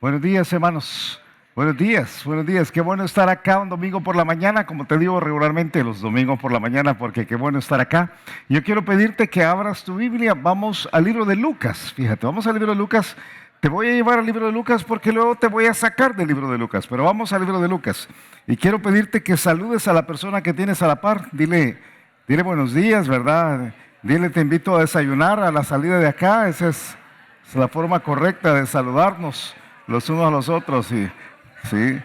Buenos días, hermanos. Buenos días, buenos días. Qué bueno estar acá un domingo por la mañana, como te digo regularmente los domingos por la mañana, porque qué bueno estar acá. Yo quiero pedirte que abras tu Biblia. Vamos al libro de Lucas. Fíjate, vamos al libro de Lucas. Te voy a llevar al libro de Lucas porque luego te voy a sacar del libro de Lucas, pero vamos al libro de Lucas. Y quiero pedirte que saludes a la persona que tienes a la par. Dile buenos días, ¿verdad? Dile te invito a desayunar a la salida de acá. Esa es la forma correcta de saludarnos los unos a los otros. Y sí,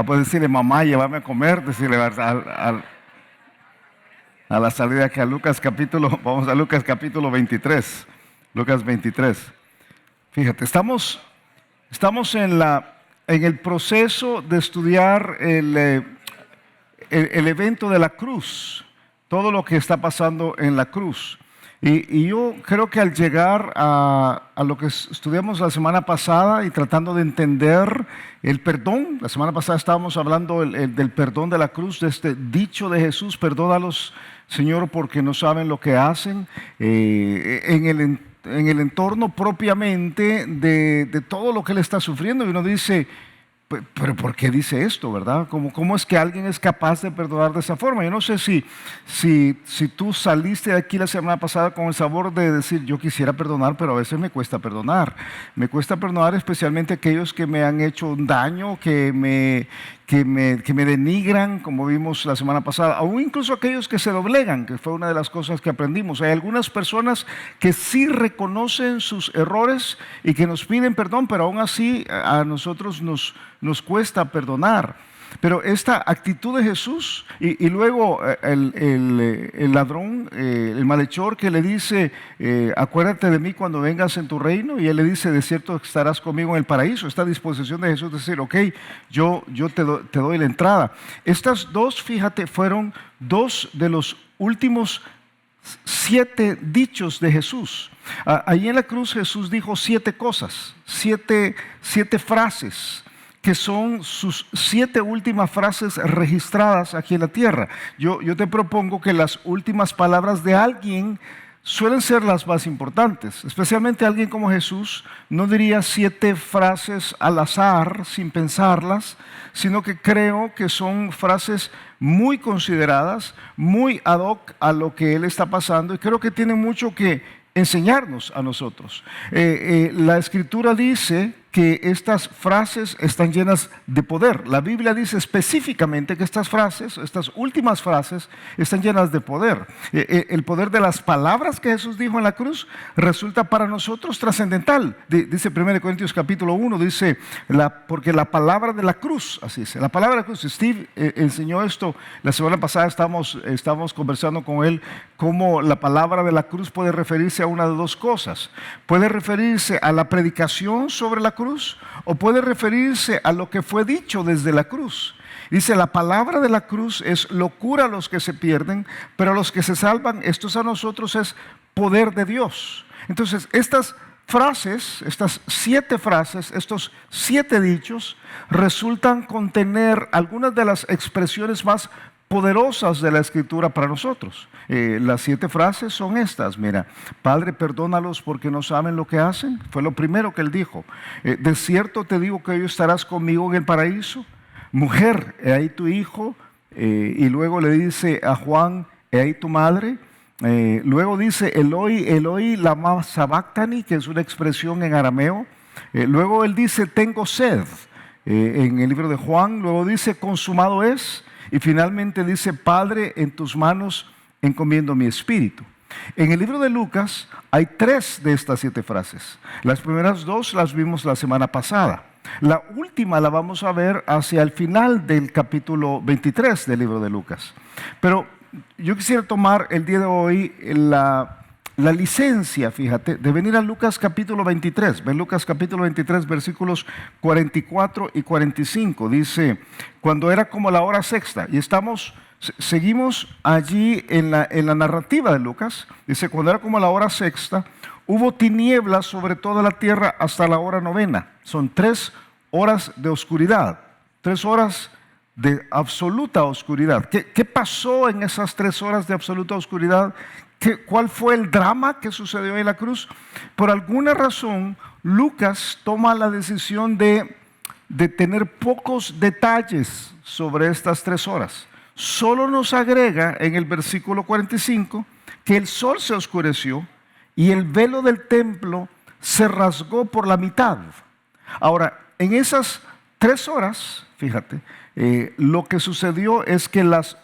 puedes decirle mamá, llévame a comer, decirle a la salida que a Lucas capítulo, vamos a Lucas capítulo 23, Lucas 23. Fíjate, estamos en el proceso de estudiar el evento de la cruz, todo lo que está pasando en la cruz. Y yo creo que al llegar a lo que estudiamos la semana pasada y tratando de entender el perdón, la semana pasada estábamos hablando del perdón de la cruz, de este dicho de Jesús: perdónalos, Señor, porque no saben lo que hacen, en el entorno propiamente de todo lo que él está sufriendo. Y uno dice, pero ¿por qué dice esto, verdad? ¿Cómo es que alguien es capaz de perdonar de esa forma? Yo no sé si tú saliste de aquí la semana pasada con el sabor de decir, yo quisiera perdonar, pero a veces me cuesta perdonar. Me cuesta perdonar especialmente aquellos que me han hecho un daño, que me denigran, como vimos la semana pasada, o incluso aquellos que se doblegan, que fue una de las cosas que aprendimos. Hay algunas personas que sí reconocen sus errores y que nos piden perdón, pero aún así a nosotros nos cuesta perdonar. Pero esta actitud de Jesús y luego el ladrón, el malhechor que le dice, acuérdate de mí cuando vengas en tu reino, y él le dice, de cierto estarás conmigo en el paraíso. Esta disposición de Jesús de decir, ok, yo te doy la entrada. Estas dos, fíjate, fueron dos de los últimos 7 dichos de Jesús. Allí en la cruz Jesús dijo 7 cosas, siete frases, que son sus 7 últimas frases registradas aquí en la tierra. Yo te propongo que las últimas palabras de alguien suelen ser las más importantes. Especialmente alguien como Jesús no diría 7 frases al azar sin pensarlas, sino que creo que son frases muy consideradas, muy ad hoc a lo que él está pasando, y creo que tienen mucho que enseñarnos a nosotros. La Escritura dice que estas frases están llenas de poder. La Biblia dice específicamente que estas frases, estas últimas frases, están llenas de poder. El poder de las palabras que Jesús dijo en la cruz resulta para nosotros trascendental. Dice 1 Corintios capítulo 1, dice, porque la palabra de la cruz, así es, la palabra de la cruz. Steve enseñó esto la semana pasada, estamos conversando con él, cómo la palabra de la cruz puede referirse a una de dos cosas. Puede referirse a la predicación sobre la cruz, o puede referirse a lo que fue dicho desde la cruz. Dice, la palabra de la cruz es locura a los que se pierden, pero a los que se salvan, estos a nosotros es poder de Dios. Entonces, estas frases, estas 7 frases, estos 7 dichos, resultan contener algunas de las expresiones más poderosas de la Escritura para nosotros. Las 7 frases son estas. Mira, Padre, perdónalos porque no saben lo que hacen. Fue lo primero que él dijo. De cierto te digo que hoy estarás conmigo en el paraíso. Mujer, he ahí tu hijo. Y luego le dice a Juan, he ahí tu madre. Luego dice Eloi, Eloi, lama sabactani, que es una expresión en arameo. Luego él dice, tengo sed, en el libro de Juan. Luego dice, consumado es. Y finalmente dice, Padre, en tus manos encomiendo mi espíritu. En el libro de Lucas hay 3 de estas 7 frases. Las primeras 2 las vimos la semana pasada. La última la vamos a ver hacia el final del capítulo 23 del libro de Lucas. Pero yo quisiera tomar el día de hoy la licencia, fíjate, de venir a Lucas capítulo 23. Ven Lucas capítulo 23, versículos 44 y 45. Dice, cuando era como la hora sexta, y seguimos allí en la narrativa de Lucas. Dice, cuando era como la hora sexta, hubo tinieblas sobre toda la tierra hasta la hora novena. Son 3 horas de oscuridad, 3 horas de absoluta oscuridad. ¿Qué pasó en esas 3 horas de absoluta oscuridad? ¿Cuál fue el drama que sucedió en la cruz? Por alguna razón, Lucas toma la decisión de tener pocos detalles sobre estas 3 horas. Solo nos agrega en el versículo 45 que el sol se oscureció y el velo del templo se rasgó por la mitad. Ahora, en esas 3 horas, fíjate, lo que sucedió es que las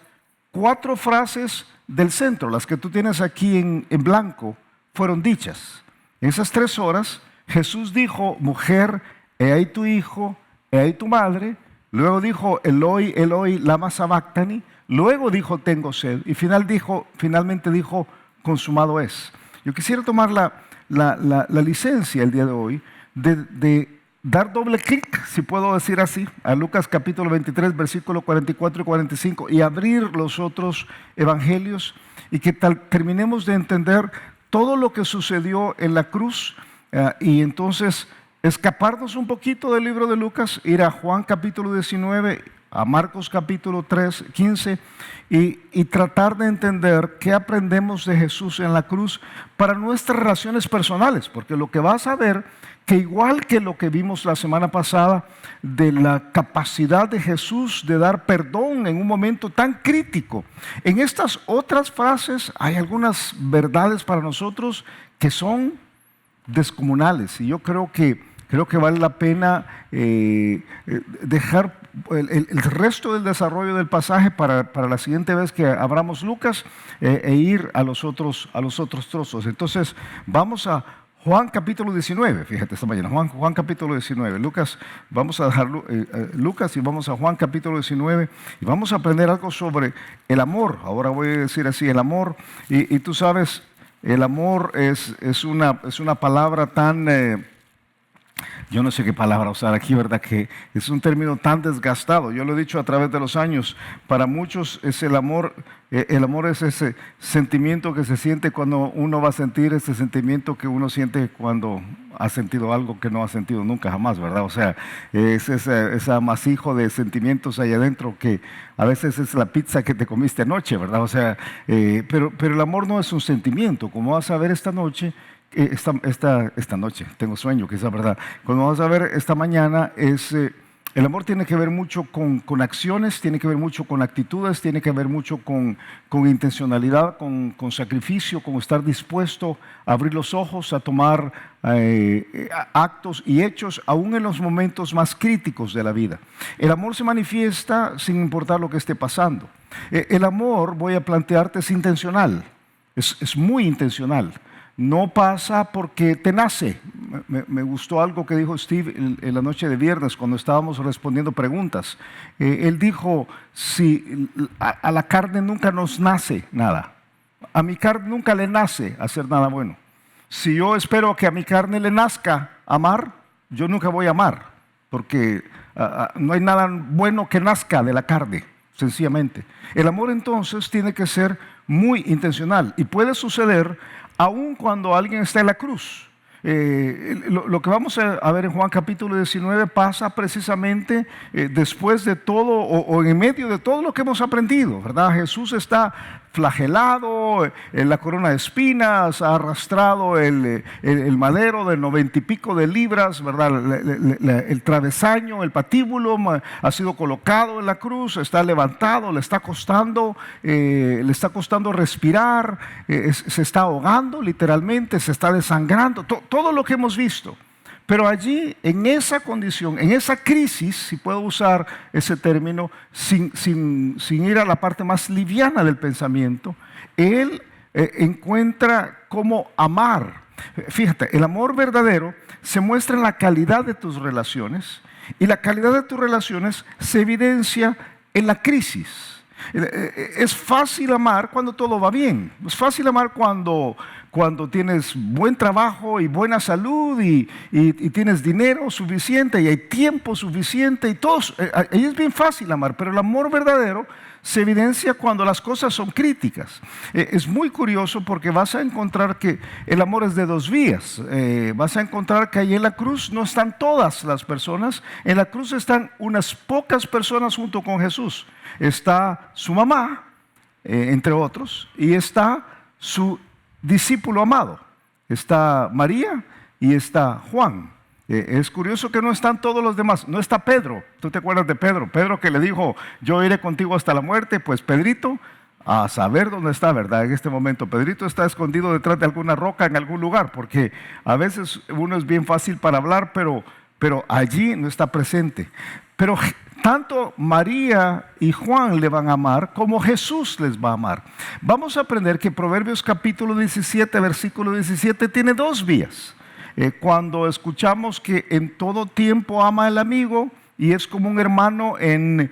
4 frases del centro, las que tú tienes aquí en blanco, fueron dichas. En esas 3 horas, Jesús dijo: mujer, he ahí tu hijo, he ahí tu madre. Luego dijo: Eloi, Eloi, lama sabactani. Luego dijo: tengo sed. Y finalmente dijo: consumado es. Yo quisiera tomar la licencia el día de hoy de dar doble clic, si puedo decir así, a Lucas capítulo 23, versículos 44 y 45, y abrir los otros evangelios, y que terminemos de entender todo lo que sucedió en la cruz, y entonces escaparnos un poquito del libro de Lucas, ir a Juan capítulo 19, a Marcos capítulo 15, y tratar de entender qué aprendemos de Jesús en la cruz para nuestras relaciones personales, porque lo que vas a ver, que igual que lo que vimos la semana pasada de la capacidad de Jesús de dar perdón en un momento tan crítico, en estas otras frases hay algunas verdades para nosotros que son descomunales, y yo creo que vale la pena dejar el resto del desarrollo del pasaje para la siguiente vez que abramos Lucas, e ir a los otros trozos. Entonces vamos a Juan capítulo 19, fíjate esta mañana, Juan capítulo 19, vamos a dejar Lucas y vamos a Juan capítulo 19 y vamos a aprender algo sobre el amor. Ahora voy a decir así, el amor, y tú sabes, el amor es una palabra tan... yo no sé qué palabra usar aquí, ¿verdad? Que es un término tan desgastado. Yo lo he dicho a través de los años. Para muchos es el amor es ese sentimiento que se siente cuando uno va a sentir, ese sentimiento que uno siente cuando ha sentido algo que no ha sentido nunca jamás, ¿verdad? O sea, es ese amasijo de sentimientos ahí adentro que a veces es la pizza que te comiste anoche, ¿verdad? O sea, pero el amor no es un sentimiento. Como vas a ver esta noche, esta noche, tengo sueño, que es la verdad. Cuando vamos a ver esta mañana, el amor tiene que ver mucho con acciones, tiene que ver mucho con actitudes, tiene que ver mucho con intencionalidad, con sacrificio, con estar dispuesto a abrir los ojos, a tomar actos y hechos, aún en los momentos más críticos de la vida. El amor se manifiesta sin importar lo que esté pasando. El amor, voy a plantearte, es intencional, es muy intencional. No pasa porque te nace. Me gustó algo que dijo Steve en la noche de viernes cuando estábamos respondiendo preguntas. Él dijo: si a la carne nunca nos nace nada, a mi carne nunca le nace hacer nada bueno. Si yo espero que a mi carne le nazca amar, yo nunca voy a amar, porque no hay nada bueno que nazca de la carne, sencillamente. El amor entonces tiene que ser muy intencional, y puede suceder aun cuando alguien está en la cruz. Lo que vamos a ver en Juan capítulo 19 pasa precisamente después de todo o en medio de todo lo que hemos aprendido, ¿verdad? Jesús está flagelado, en la corona de espinas, ha arrastrado el madero de 90 y pico de libras, ¿verdad? El travesaño, el patíbulo ha sido colocado en la cruz, está levantado, le está costando respirar, se está ahogando literalmente, se está desangrando, todo lo que hemos visto. Pero allí, en esa condición, en esa crisis, si puedo usar ese término, sin ir a la parte más liviana del pensamiento, Él encuentra cómo amar. Fíjate, el amor verdadero se muestra en la calidad de tus relaciones, y la calidad de tus relaciones se evidencia en la crisis. Es fácil amar cuando todo va bien. Es fácil amar cuando tienes buen trabajo y buena salud y tienes dinero suficiente y hay tiempo suficiente y todo. Ahí es bien fácil amar, pero el amor verdadero se evidencia cuando las cosas son críticas. Es muy curioso porque vas a encontrar que el amor es de dos vías. Vas a encontrar que ahí en la cruz no están todas las personas. En la cruz están unas pocas personas junto con Jesús. Está su mamá, entre otros, y está su discípulo amado. Está María y está Juan. Es curioso que no están todos los demás. No está Pedro. ¿Tú te acuerdas de Pedro? Pedro que le dijo, yo iré contigo hasta la muerte. Pues Pedrito, a saber dónde está, ¿verdad? En este momento, Pedrito está escondido detrás de alguna roca en algún lugar, porque a veces uno es bien fácil para hablar, pero allí no está presente. Pero tanto María y Juan le van a amar como Jesús les va a amar. Vamos a aprender que Proverbios capítulo 17, versículo 17 tiene dos vías. Cuando escuchamos que en todo tiempo ama al amigo y es como un hermano en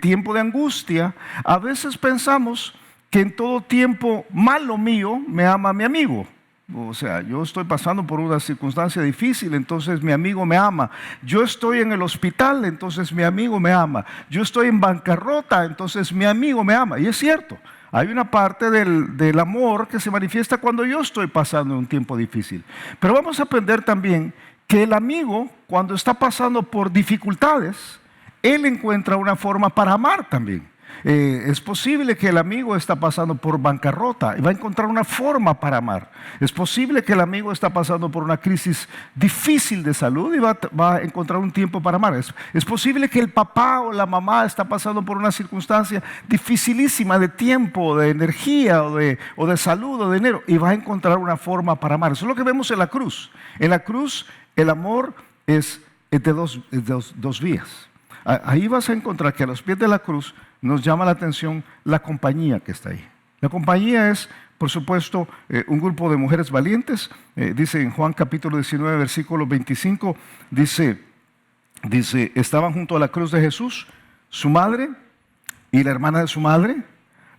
tiempo de angustia, a veces pensamos que en todo tiempo malo mío me ama mi amigo. O sea, yo estoy pasando por una circunstancia difícil, entonces mi amigo me ama. Yo estoy en el hospital, entonces mi amigo me ama. Yo estoy en bancarrota, entonces mi amigo me ama. Y es cierto, hay una parte del amor que se manifiesta cuando yo estoy pasando un tiempo difícil. Pero vamos a aprender también que el amigo, cuando está pasando por dificultades, él encuentra una forma para amar también. Es posible que el amigo está pasando por bancarrota y va a encontrar una forma para amar. Es posible que el amigo está pasando por una crisis difícil de salud y va a encontrar un tiempo para amar. Es posible que el papá o la mamá está pasando por una circunstancia dificilísima de tiempo, de energía o de salud o de dinero y va a encontrar una forma para amar. Eso es lo que vemos en la cruz. En la cruz el amor es de dos vías. Ahí vas a encontrar que a los pies de la cruz nos llama la atención la compañía que está ahí. La compañía es, por supuesto, un grupo de mujeres valientes. Dice en Juan capítulo 19, versículo 25, dice, estaban junto a la cruz de Jesús, su madre y la hermana de su madre,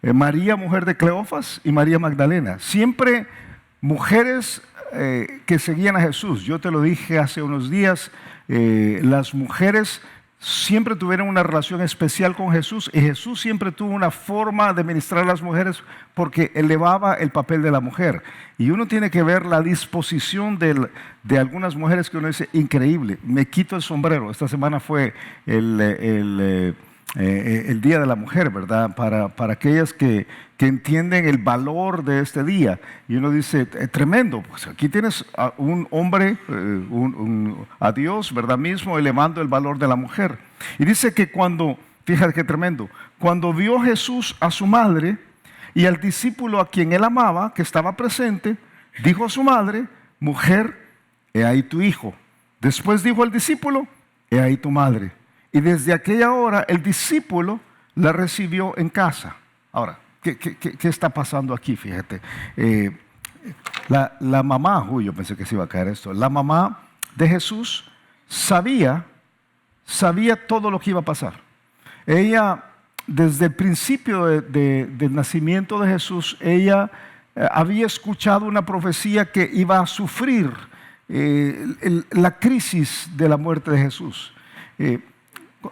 María, mujer de Cleofas, y María Magdalena. Siempre mujeres que seguían a Jesús. Yo te lo dije hace unos días, las mujeres siempre tuvieron una relación especial con Jesús y Jesús siempre tuvo una forma de ministrar a las mujeres porque elevaba el papel de la mujer. Y uno tiene que ver la disposición de algunas mujeres que uno dice, increíble, me quito el sombrero. Esta semana fue el Día de la Mujer, ¿verdad? Para aquellas que entienden el valor de este día. Y uno dice, tremendo, pues aquí tienes a un hombre, a Dios, ¿verdad? Mismo elevando el valor de la mujer. Y dice que fíjate qué tremendo, cuando vio Jesús a su madre y al discípulo a quien él amaba, que estaba presente, dijo a su madre, mujer, he ahí tu hijo. Después dijo al discípulo, he ahí tu madre. Y desde aquella hora el discípulo la recibió en casa. Ahora, ¿qué está pasando aquí? Fíjate. La mamá, yo pensé que se iba a caer esto. La mamá de Jesús sabía todo lo que iba a pasar. Ella, desde el principio del nacimiento de Jesús, ella había escuchado una profecía que iba a sufrir la crisis de la muerte de Jesús.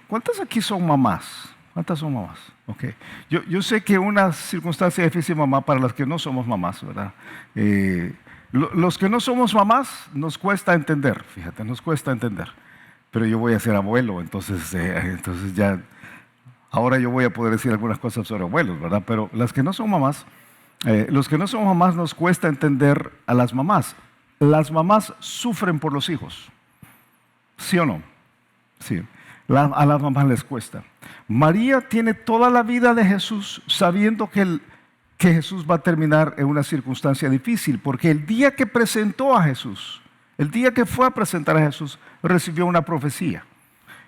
¿Cuántas aquí son mamás? ¿Cuántas son mamás? Okay. Yo sé que una circunstancia difícil, mamá, para las que no somos mamás, ¿verdad? Los que no somos mamás nos cuesta entender, fíjate, nos cuesta entender. Pero yo voy a ser abuelo, entonces ya, ahora yo voy a poder decir algunas cosas sobre abuelos, ¿verdad? Pero las que no son mamás, los que no son mamás nos cuesta entender a las mamás. Las mamás sufren por los hijos, ¿sí o no? Sí. A las mamás les cuesta. María tiene toda la vida de Jesús sabiendo que Jesús va a terminar en una circunstancia difícil, porque el día que presentó a Jesús, el día que fue a presentar a Jesús, recibió una profecía.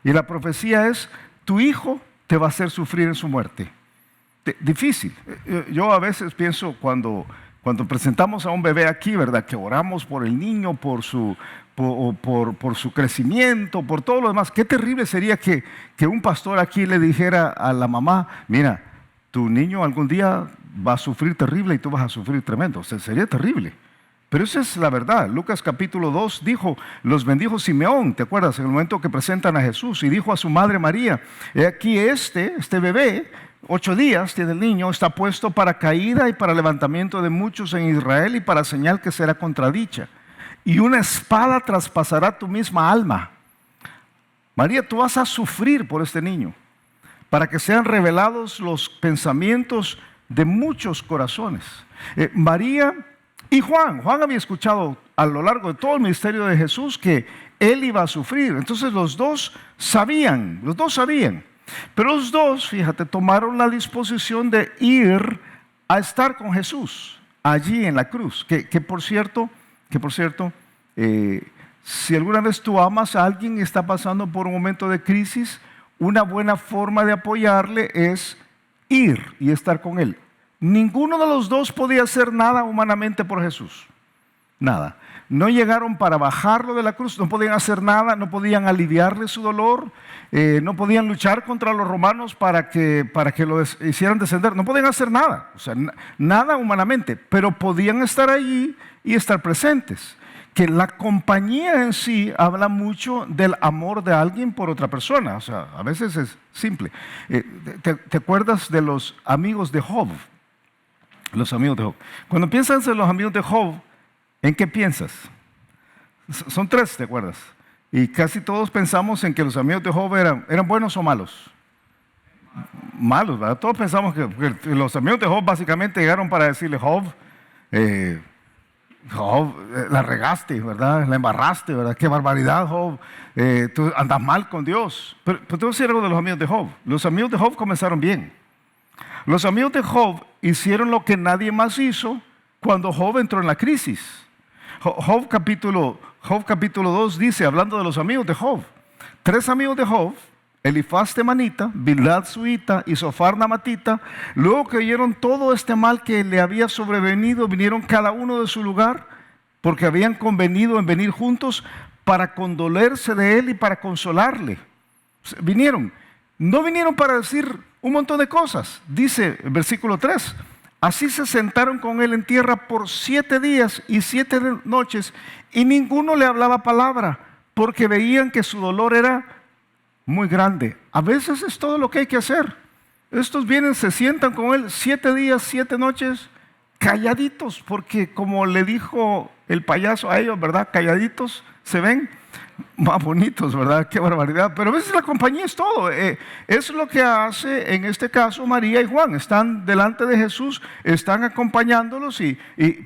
Y la profecía es, tu hijo te va a hacer sufrir en su muerte. Difícil. Yo a veces pienso cuando presentamos a un bebé aquí, ¿verdad? Que oramos por el niño, por su crecimiento, por todo lo demás. Qué terrible sería que un pastor aquí le dijera a la mamá, mira, tu niño algún día va a sufrir terrible y tú vas a sufrir tremendo. O sea, sería terrible. Pero esa es la verdad. Lucas capítulo 2 dijo, los bendijo Simeón, ¿te acuerdas? En el momento que presentan a Jesús, y dijo a su madre María, he aquí este bebé, 8 días tiene el niño, está puesto para caída y para levantamiento de muchos en Israel y para señal que será contradicha. Y una espada traspasará tu misma alma. María, tú vas a sufrir por este niño, para que sean revelados los pensamientos de muchos corazones. María Y Juan había escuchado a lo largo de todo el ministerio de Jesús que él iba a sufrir. Entonces los dos sabían. Pero los dos, fíjate, tomaron la disposición de ir a estar con Jesús allí en la cruz. Que por cierto, si alguna vez tú amas a alguien y está pasando por un momento de crisis, una buena forma de apoyarle es ir y estar con él. Ninguno de los dos podía hacer nada humanamente por Jesús. Nada. No llegaron para bajarlo de la cruz, no podían hacer nada, no podían aliviarle su dolor, no podían luchar contra los romanos para que lo hicieran descender, no podían hacer nada, o sea, nada humanamente, pero podían estar allí y estar presentes. Que la compañía en sí habla mucho del amor de alguien por otra persona, o sea, a veces es simple. ¿Te acuerdas de los amigos de Job? Los amigos de Job. Cuando piensas en los amigos de Job, ¿en qué piensas? Son tres, ¿te acuerdas? Y casi todos pensamos en que los amigos de Job eran buenos o malos. Malos, ¿verdad? Todos pensamos que los amigos de Job básicamente llegaron para decirle, Job, la regaste, ¿verdad? La embarraste, ¿verdad? Qué barbaridad, Job. Tú andas mal con Dios. Pero te voy a decir algo de los amigos de Job. Los amigos de Job comenzaron bien. Los amigos de Job hicieron lo que nadie más hizo cuando Job entró en la crisis. Job capítulo 2 dice, hablando de los amigos de Job, 3 amigos de Job, Elifaz temanita, Bildad suita y Sofar namatita, luego que oyeron todo este mal que le había sobrevenido, vinieron cada uno de su lugar, porque habían convenido en venir juntos para condolerse de él y para consolarle. No vinieron para decir un montón de cosas. Dice el versículo 3, así se sentaron con él en tierra por 7 días y 7 noches, y ninguno le hablaba palabra, porque veían que su dolor era muy grande. A veces es todo lo que hay que hacer. Estos vienen, se sientan con él 7 días, 7 noches, calladitos, porque como le dijo el payaso a ellos, ¿verdad? Calladitos se ven más bonitos, ¿verdad? Qué barbaridad. Pero a veces la compañía es todo. Es lo que hace en este caso María y Juan. Están delante de Jesús, están acompañándolos y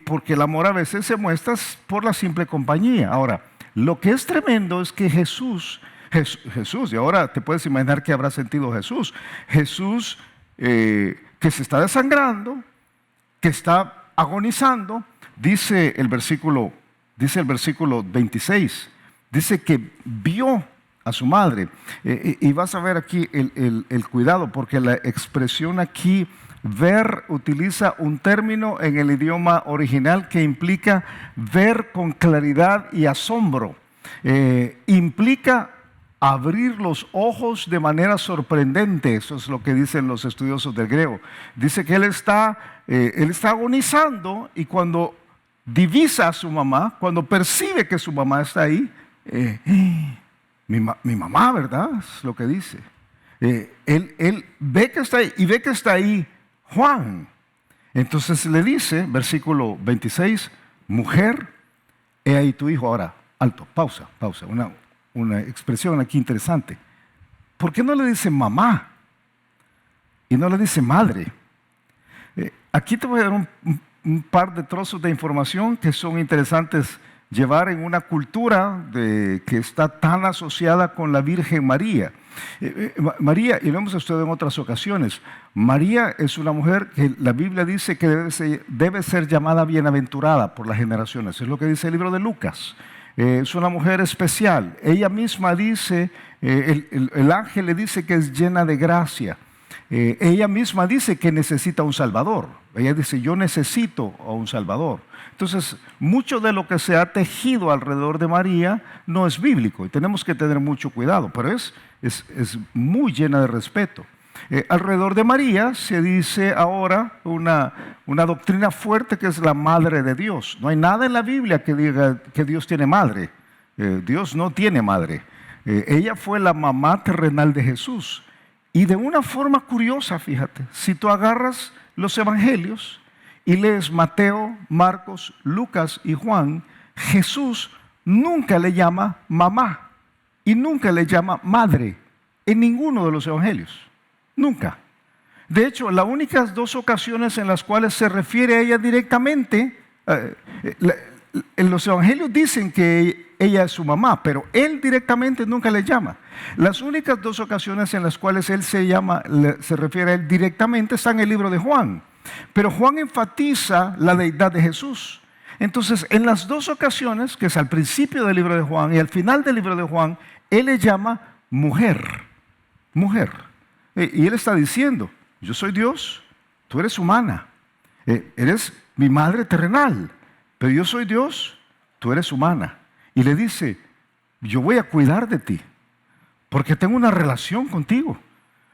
porque el amor a veces se muestra por la simple compañía. Ahora, lo que es tremendo es que Jesús, y ahora te puedes imaginar qué habrá sentido Jesús. Jesús que se está desangrando, que está agonizando, dice el versículo 26, dice que vio a su madre. Y vas a ver aquí el cuidado, porque la expresión aquí, ver, utiliza un término en el idioma original que implica ver con claridad y asombro. Implica abrir los ojos de manera sorprendente. Eso es lo que dicen los estudiosos del griego. Dice que él está agonizando, y cuando divisa a su mamá, cuando percibe que su mamá está ahí, mi mamá, ¿verdad? Es lo que dice. Él ve que está ahí, y ve que está ahí Juan. Entonces le dice, versículo 26, mujer, he ahí tu hijo. Ahora, alto, pausa, una expresión aquí interesante. ¿Por qué no le dice mamá y no le dice madre? Aquí te voy a dar un par de trozos de información que son interesantes llevar en una cultura que está tan asociada con la Virgen María. María, y lo hemos estudiado en otras ocasiones, María es una mujer que la Biblia dice que debe ser llamada bienaventurada por las generaciones. Es lo que dice el libro de Lucas. Es una mujer especial. Ella misma dice, el ángel le dice que es llena de gracia. Ella misma dice que necesita un Salvador. Ella dice, yo necesito a un Salvador. Entonces, mucho de lo que se ha tejido alrededor de María no es bíblico, y tenemos que tener mucho cuidado, pero es muy llena de respeto. Alrededor de María se dice ahora una doctrina fuerte, que es la madre de Dios. No hay nada en la Biblia que diga que Dios tiene madre. Dios no tiene madre. Ella fue la mamá terrenal de Jesús. Y de una forma curiosa, fíjate, si tú agarras los evangelios y lees Mateo, Marcos, Lucas y Juan, Jesús nunca le llama mamá y nunca le llama madre en ninguno de los evangelios. Nunca. De hecho, las únicas 2 ocasiones en las cuales se refiere a ella directamente En los evangelios dicen que ella es su mamá, pero él directamente nunca le llama. Las únicas dos ocasiones en las cuales él se refiere a él directamente están en el libro de Juan. Pero Juan enfatiza la deidad de Jesús. Entonces, en las dos ocasiones, que es al principio del libro de Juan y al final del libro de Juan, él le llama mujer, mujer. Y él está diciendo, yo soy Dios, tú eres humana, eres mi madre terrenal, pero yo soy Dios, tú eres humana. Y le dice, yo voy a cuidar de ti, porque tengo una relación contigo.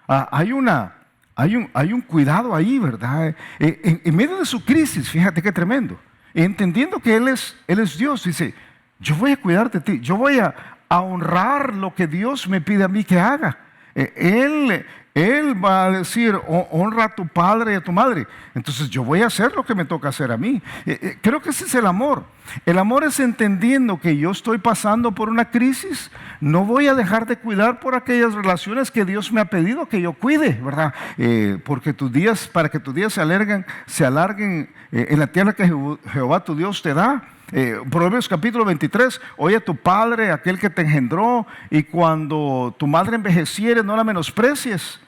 Hay un cuidado ahí, ¿verdad? En medio de su crisis, fíjate qué tremendo. Entendiendo que Él es Dios, dice, yo voy a cuidar de ti, yo voy a honrar lo que Dios me pide a mí que haga. Él va a decir, honra a tu padre y a tu madre. Entonces yo voy a hacer lo que me toca hacer a mí. Creo que ese es el amor. El amor es entendiendo que yo estoy pasando por una crisis. No voy a dejar de cuidar por aquellas relaciones que Dios me ha pedido que yo cuide, ¿verdad? Porque para que tus días se alarguen en la tierra que Jehová tu Dios te da. Proverbios capítulo 23, oye a tu padre, aquel que te engendró, y cuando tu madre envejeciere no la menosprecies.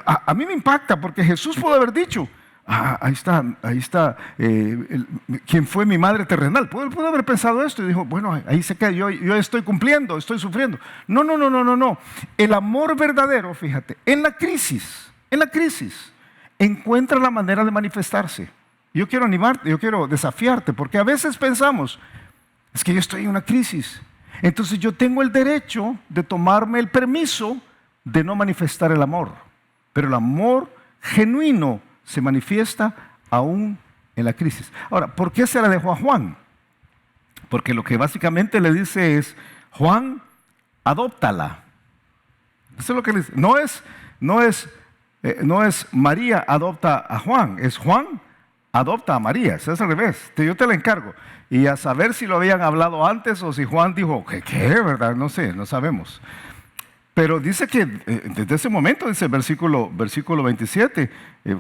A mí me impacta porque Jesús pudo haber dicho, ahí está, quien fue mi madre terrenal. Pudo haber pensado esto y dijo, bueno, ahí se queda, yo estoy cumpliendo, estoy sufriendo. No. El amor verdadero, fíjate, en la crisis, encuentra la manera de manifestarse. Yo quiero animarte, yo quiero desafiarte, porque a veces pensamos, es que yo estoy en una crisis, entonces yo tengo el derecho de tomarme el permiso de no manifestar el amor. Pero el amor genuino se manifiesta aún en la crisis. Ahora, ¿por qué se la dejó a Juan? Porque lo que básicamente le dice es, Juan, adóptala. Eso es lo que le dice. No es María adopta a Juan, es Juan adopta a María, eso es al revés. Yo te la encargo. Y a saber si lo habían hablado antes o si Juan dijo, ¿qué? ¿Verdad? No sé, no sabemos. Pero dice que desde ese momento, dice el versículo 27,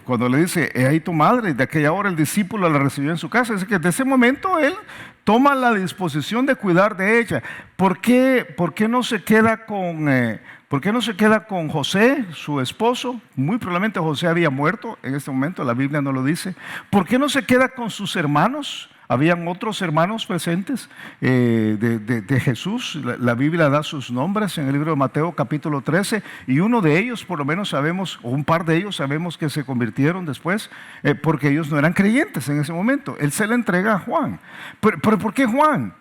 cuando le dice, he ahí tu madre, de aquella hora el discípulo la recibió en su casa. Dice que desde ese momento él toma la disposición de cuidar de ella. ¿Por qué no se queda con José, su esposo? Muy probablemente José había muerto en este momento, la Biblia no lo dice. ¿Por qué no se queda con sus hermanos? Habían otros hermanos presentes de Jesús. La Biblia da sus nombres en el libro de Mateo capítulo 13 y uno de ellos por lo menos sabemos, o un par de ellos sabemos que se convirtieron después porque ellos no eran creyentes en ese momento. Él se le entrega a Juan. ¿Pero por qué Juan?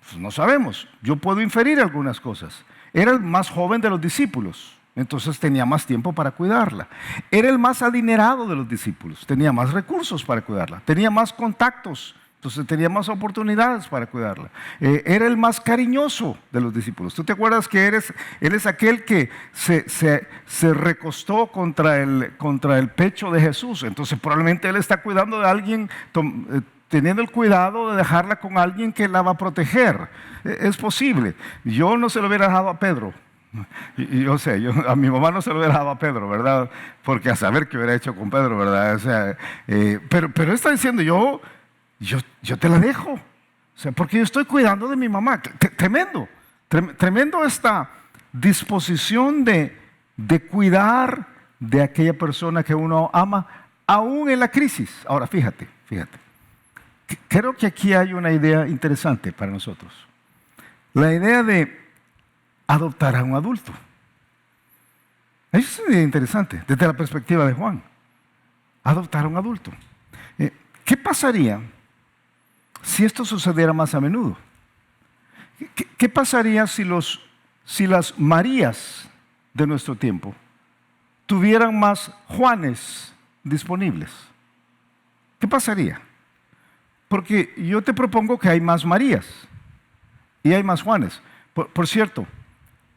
Pues no sabemos. Yo puedo inferir algunas cosas. Era el más joven de los discípulos, entonces tenía más tiempo para cuidarla. Era el más adinerado de los discípulos, tenía más recursos para cuidarla, tenía más contactos, entonces tenía más oportunidades para cuidarla. Era el más cariñoso de los discípulos. ¿Tú te acuerdas que él es aquel que se recostó contra el pecho de Jesús? Entonces probablemente él está cuidando de alguien, teniendo el cuidado de dejarla con alguien que la va a proteger. Es posible. Yo no se lo hubiera dejado a Pedro. Yo sé, a mi mamá no se lo hubiera dejado a Pedro, ¿verdad? Porque a saber qué hubiera hecho con Pedro, ¿verdad? O sea, pero él está diciendo, yo te la dejo. O sea, porque yo estoy cuidando de mi mamá. Tremendo esta disposición de cuidar de aquella persona que uno ama, aún en la crisis. Ahora, fíjate. Creo que aquí hay una idea interesante para nosotros. La idea de adoptar a un adulto. Eso es una idea interesante desde la perspectiva de Juan. Adoptar a un adulto. ¿Qué pasaría si esto sucediera más a menudo? ¿Qué pasaría si las Marías de nuestro tiempo tuvieran más Juanes disponibles? ¿Qué pasaría? Porque yo te propongo que hay más Marías y hay más Juanes. Por cierto,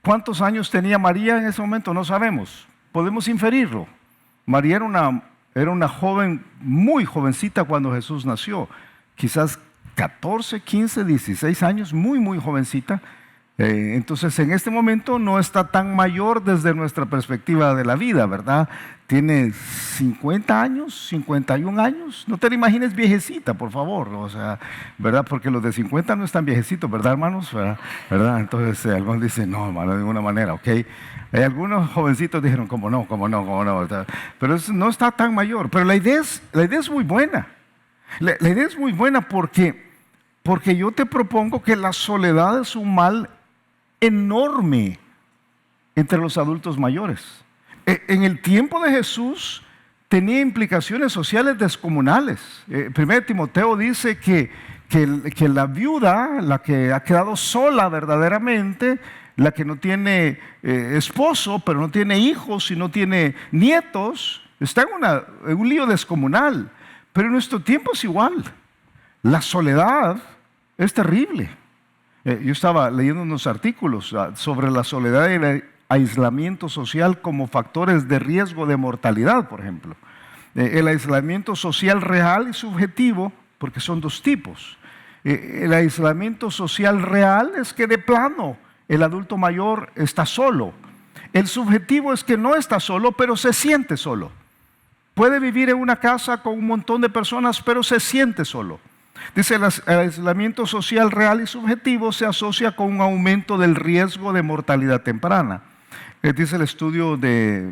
¿cuántos años tenía María en ese momento? No sabemos. Podemos inferirlo. María era una joven, muy jovencita cuando Jesús nació. Quizás 14, 15, 16 años, muy jovencita. Entonces en este momento no está tan mayor desde nuestra perspectiva de la vida, ¿verdad? tiene 50 años, 51 años. No te la imagines viejecita, por favor. O sea, ¿verdad? Porque los de 50 no están viejecitos, ¿verdad, hermanos? ¿Verdad? Entonces, algunos dicen, no, hermano, de ninguna manera, ¿ok? Hay algunos jovencitos dijeron, cómo no, cómo no, cómo no. Pero no está tan mayor. Pero la idea es muy buena. La idea es muy buena porque yo te propongo que la soledad es un mal enorme entre los adultos mayores. En el tiempo de Jesús tenía implicaciones sociales descomunales. 1 Timoteo dice que la viuda, la que ha quedado sola verdaderamente, la que no tiene esposo, pero no tiene hijos y no tiene nietos, está en un lío descomunal. Pero en nuestro tiempo es igual. La soledad es terrible. Yo estaba leyendo unos artículos sobre la soledad y el aislamiento social como factores de riesgo de mortalidad, por ejemplo. El aislamiento social real y subjetivo, porque son dos tipos. El aislamiento social real es que de plano el adulto mayor está solo. El subjetivo es que no está solo, pero se siente solo. Puede vivir en una casa con un montón de personas, pero se siente solo. Dice, el aislamiento social real y subjetivo se asocia con un aumento del riesgo de mortalidad temprana. Dice el estudio de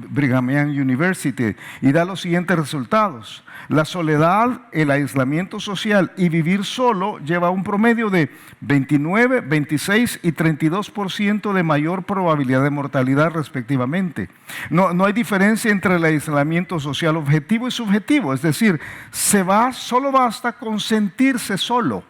Brigham Young University y da los siguientes resultados. La soledad, el aislamiento social y vivir solo lleva un promedio de 29, 26 y 32% de mayor probabilidad de mortalidad respectivamente. No hay diferencia entre el aislamiento social objetivo y subjetivo, es decir, solo basta con sentirse solo.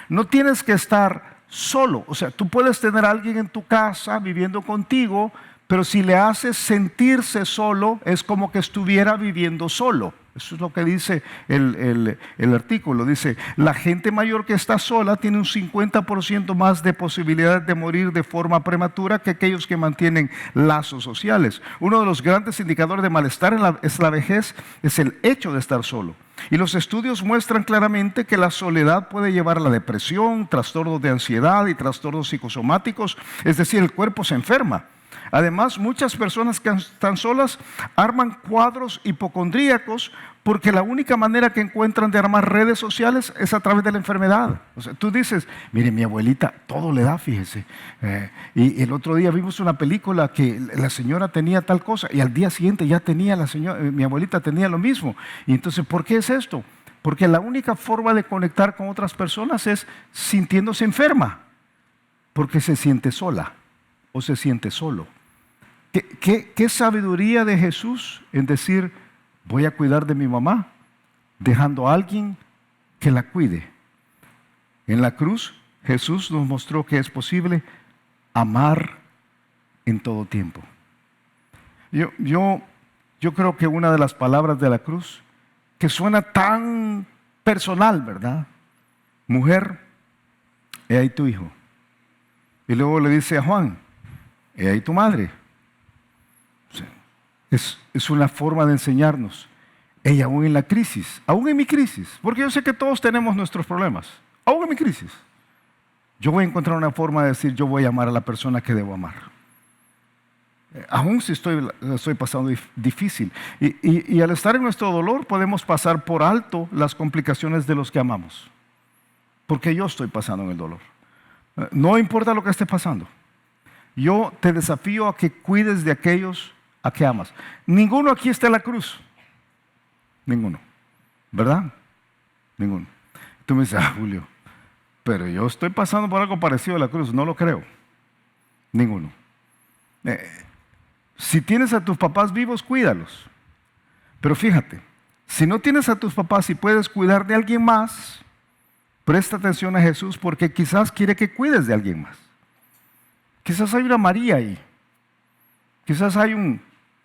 No tienes que estar solo, o sea, tú puedes tener a alguien en tu casa viviendo contigo, pero si le haces sentirse solo, es como que estuviera viviendo solo. Eso es lo que dice el artículo. Dice, la gente mayor que está sola tiene un 50% más de posibilidades de morir de forma prematura que aquellos que mantienen lazos sociales. Uno de los grandes indicadores de malestar es la vejez, es el hecho de estar solo. Y los estudios muestran claramente que la soledad puede llevar a la depresión, trastornos de ansiedad y trastornos psicosomáticos, es decir, el cuerpo se enferma. Además, muchas personas que están solas arman cuadros hipocondríacos porque la única manera que encuentran de armar redes sociales es a través de la enfermedad. O sea, tú dices, mire, mi abuelita todo le da, fíjese. Y el otro día vimos una película que la señora tenía tal cosa y al día siguiente ya tenía mi abuelita tenía lo mismo. Y entonces, ¿por qué es esto? Porque la única forma de conectar con otras personas es sintiéndose enferma, porque se siente sola o se siente solo. ¿Qué sabiduría de Jesús en decir, voy a cuidar de mi mamá, dejando a alguien que la cuide? En la cruz, Jesús nos mostró que es posible amar en todo tiempo. Yo creo que una de las palabras de la cruz, que suena tan personal, ¿verdad? Mujer, he ahí tu hijo. Y luego le dice a Juan, he ahí tu madre. Es una forma de enseñarnos. Ella aún en la crisis, aún en mi crisis, porque yo sé que todos tenemos nuestros problemas, aún en mi crisis, yo voy a encontrar una forma de decir, yo voy a amar a la persona que debo amar. Aún si estoy pasando difícil. Y al estar en nuestro dolor podemos pasar por alto las complicaciones de los que amamos, porque yo estoy pasando en el dolor. No importa lo que esté pasando. Yo te desafío a que cuides de aquellos a que amas. Ninguno aquí está en la cruz. Ninguno. ¿Verdad? Ninguno. Tú me dices, Julio, pero yo estoy pasando por algo parecido a la cruz. No lo creo. Ninguno. Si tienes a tus papás vivos, cuídalos. Pero fíjate, si no tienes a tus papás y puedes cuidar de alguien más, presta atención a Jesús porque quizás quiere que cuides de alguien más. Quizás hay una María ahí. Quizás hay un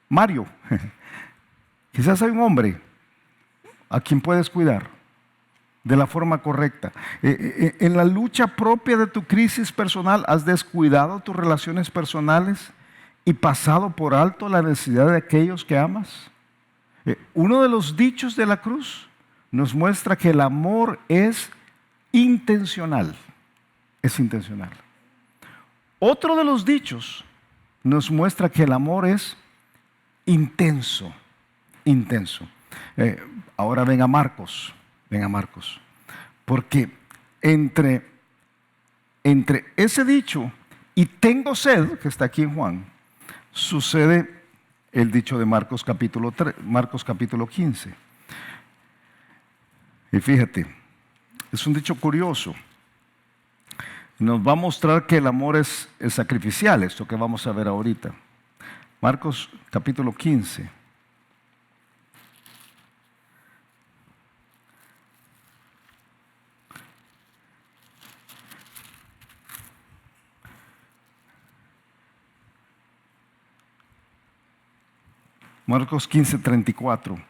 Mario. Quizás hay un hombre a quien puedes cuidar de la forma correcta. En la lucha propia de tu crisis personal, ¿has descuidado tus relaciones personales y pasado por alto la necesidad de aquellos que amas? Uno de los dichos de la cruz nos muestra que el amor es intencional. Es intencional. Otro de los dichos nos muestra que el amor es intenso, intenso. Ahora ven a Marcos, porque entre ese dicho y tengo sed, que está aquí en Juan, sucede el dicho de Marcos capítulo 15. Y fíjate, es un dicho curioso. Nos va a mostrar que el amor es sacrificial, esto que vamos a ver ahorita. Marcos capítulo 15. Marcos 15:34.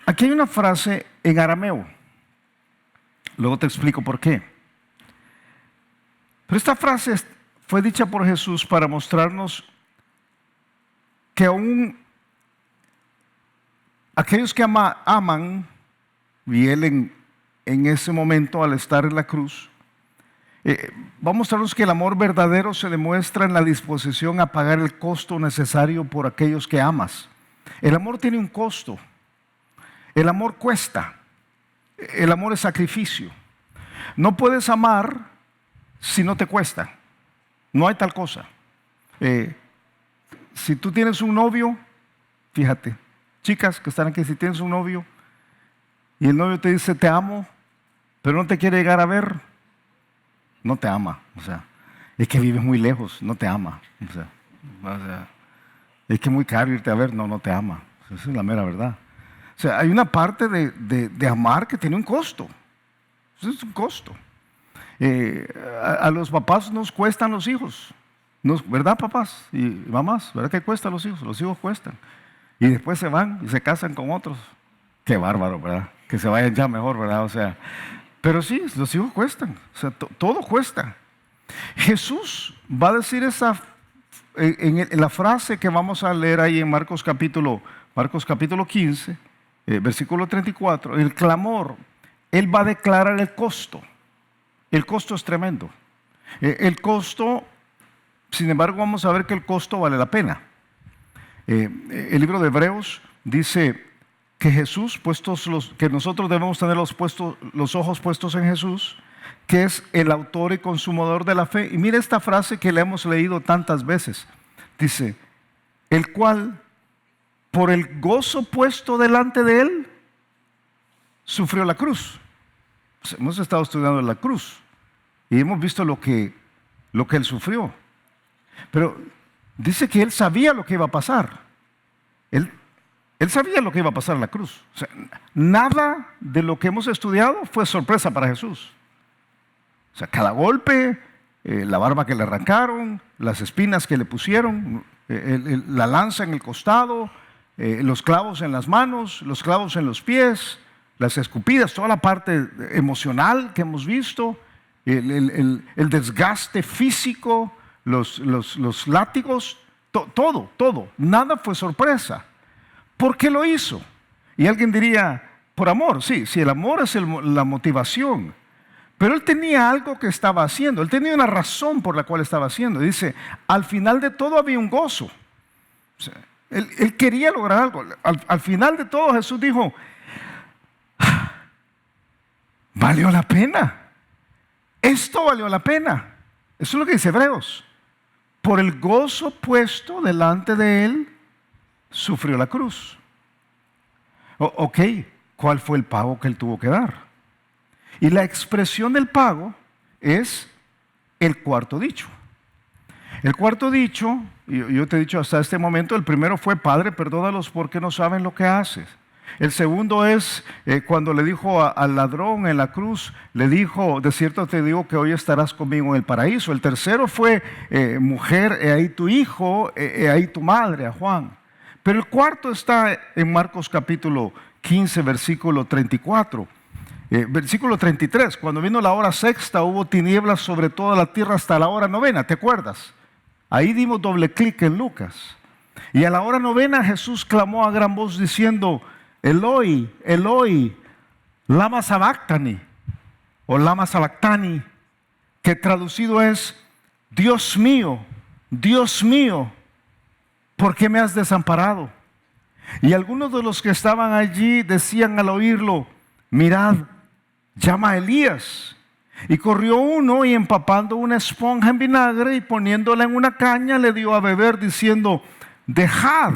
Aquí hay una frase en arameo. Luego te explico por qué. Pero esta frase fue dicha por Jesús para mostrarnos que aún aquellos que aman, y Él en ese momento al estar en la cruz, va a mostrarnos que el amor verdadero se demuestra en la disposición a pagar el costo necesario por aquellos que amas. El amor tiene un costo. El amor cuesta. El amor es sacrificio. No puedes amar si no te cuesta. No hay tal cosa. Si tú tienes un novio, fíjate, chicas que están aquí, si tienes un novio y el novio te dice te amo, pero no te quiere llegar a ver, no te ama. O sea, es que vives muy lejos, no te ama. O sea, es que es muy caro irte a ver, no te ama. Esa es la mera verdad. O sea, hay una parte de amar que tiene un costo. Eso es un costo. A los papás nos cuestan los hijos. ¿Verdad, papás y mamás? ¿Verdad que cuestan los hijos? Los hijos cuestan. Y después se van y se casan con otros. Qué bárbaro, ¿verdad? Que se vayan ya mejor, ¿verdad? O sea, pero sí, los hijos cuestan. O sea, todo cuesta. Jesús va a decir en la frase que vamos a leer ahí en Marcos capítulo 15, versículo 34, el clamor. Él va a declarar el costo. El costo es tremendo. El costo, sin embargo, vamos a ver que el costo vale la pena. El libro de Hebreos dice que Jesús, que nosotros debemos tener los ojos puestos en Jesús, que es el autor y consumador de la fe. Y mira esta frase que le hemos leído tantas veces. Dice, el cual, por el gozo puesto delante de él, sufrió la cruz. Pues hemos estado estudiando la cruz y hemos visto lo que él sufrió. Pero dice que él sabía lo que iba a pasar. Él sabía lo que iba a pasar en la cruz. O sea, nada de lo que hemos estudiado fue sorpresa para Jesús. O sea, cada golpe, la barba que le arrancaron, las espinas que le pusieron, la lanza en el costado, los clavos en las manos, los clavos en los pies, las escupidas, toda la parte emocional que hemos visto, el desgaste físico, los látigos, todo. Nada fue sorpresa. ¿Por qué lo hizo? Y alguien diría, por amor. Sí, el amor es la motivación. Pero él tenía algo que estaba haciendo. Él tenía una razón por la cual estaba haciendo. Dice, al final de todo había un gozo. O sea, él quería lograr algo. Al final de todo Jesús dijo, valió la pena. Esto valió la pena. Eso es lo que dice Hebreos. Por el gozo puesto delante de él, sufrió la cruz. Ok, ¿cuál fue el pago que él tuvo que dar? Y la expresión del pago es el cuarto dicho. El cuarto dicho, yo te he dicho hasta este momento, el primero fue, Padre, perdónalos porque no saben lo que haces. El segundo es cuando le dijo al ladrón en la cruz, le dijo, de cierto te digo que hoy estarás conmigo en el paraíso. El tercero fue, mujer, he ahí tu hijo, he ahí tu madre, a Juan. Pero el cuarto está en Marcos capítulo 15, versículo 34. Versículo 33, cuando vino la hora sexta hubo tinieblas sobre toda la tierra hasta la hora novena, ¿te acuerdas? Ahí dimos doble clic en Lucas. Y a la hora novena Jesús clamó a gran voz diciendo, Eloi, Eloi, lama sabactani, o lama sabactani, que traducido es, Dios mío, ¿por qué me has desamparado? Y algunos de los que estaban allí decían al oírlo: mirad, llama a Elías. Y corrió uno y empapando una esponja en vinagre y poniéndola en una caña le dio a beber, diciendo: dejad,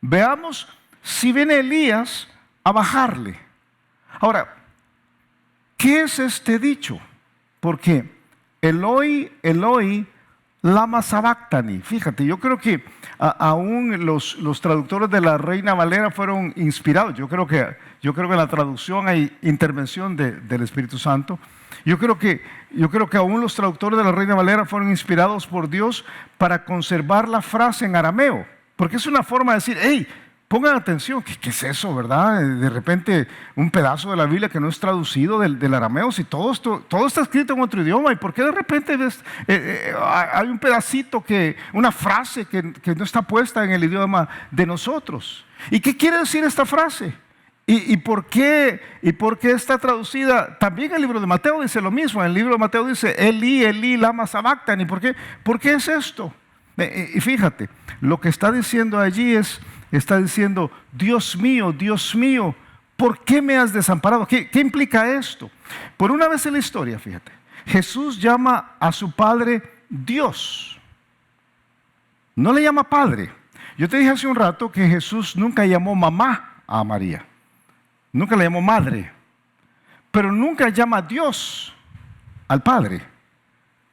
veamos si viene Elías a bajarle. Ahora, ¿qué es este dicho? Porque Eloi, Eloi, lama sabactani. Fíjate, yo creo que aún los traductores de la Reina Valera fueron inspirados. Yo creo que en la traducción hay intervención del Espíritu Santo. Yo creo que aún los traductores de la Reina Valera fueron inspirados por Dios para conservar la frase en arameo, porque es una forma de decir: hey, pongan atención, ¿qué es eso, verdad? De repente un pedazo de la Biblia que no es traducido del arameo, si todo está escrito en otro idioma, ¿y por qué de repente hay un pedacito, una frase que no está puesta en el idioma de nosotros? ¿Y qué quiere decir esta frase? ¿Y por qué está traducida? También el libro de Mateo dice lo mismo. En el libro de Mateo dice: Elí, Elí, lama sabactani. ¿Por qué es esto? Y fíjate, lo que está diciendo allí está diciendo: Dios mío, ¿por qué me has desamparado? ¿Qué implica esto? Por una vez en la historia, fíjate, Jesús llama a su Padre Dios. No le llama Padre. Yo te dije hace un rato que Jesús nunca llamó mamá a María. Nunca le llamó madre, pero nunca llama Dios al Padre.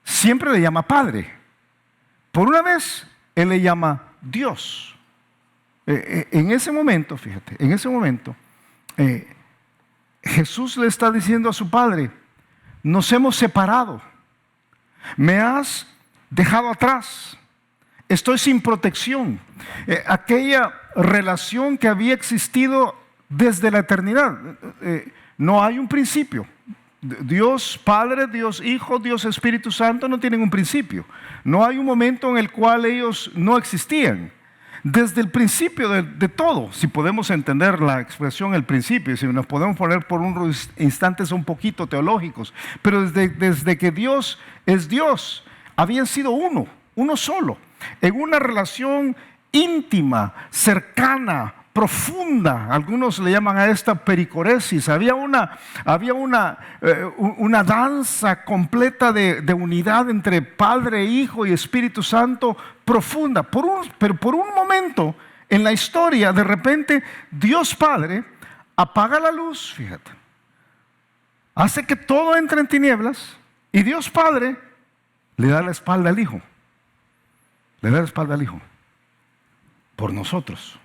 Siempre le llama Padre. Por una vez, Él le llama Dios. En ese momento, fíjate, Jesús le está diciendo a su Padre: nos hemos separado, me has dejado atrás, estoy sin protección. Aquella relación que había existido desde la eternidad, no hay un principio. Dios Padre, Dios Hijo, Dios Espíritu Santo no tienen un principio. No hay un momento en el cual ellos no existían. Desde el principio de todo, si podemos entender la expresión el principio, si nos podemos poner por unos instantes un poquito teológicos, pero desde que Dios es Dios, habían sido uno solo, en una relación íntima, cercana, profunda. Algunos le llaman a esta pericoresis. Había una danza completa de unidad entre Padre, Hijo y Espíritu Santo, profunda. Pero por un momento en la historia, de repente Dios Padre apaga la luz, fíjate, hace que todo entre en tinieblas, y Dios Padre le da la espalda al Hijo. Le da la espalda al Hijo por nosotros.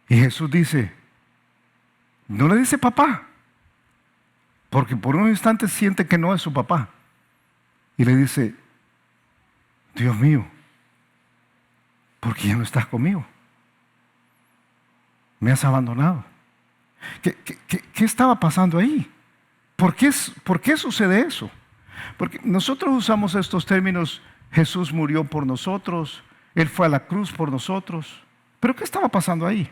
Y Jesús dice, no le dice papá, porque por un instante siente que no es su papá, y le dice: Dios mío, ¿por qué ya no estás conmigo? Me has abandonado. ¿Qué estaba pasando ahí? ¿Por qué sucede eso? Porque nosotros usamos estos términos: Jesús murió por nosotros, Él fue a la cruz por nosotros. ¿Pero qué estaba pasando ahí?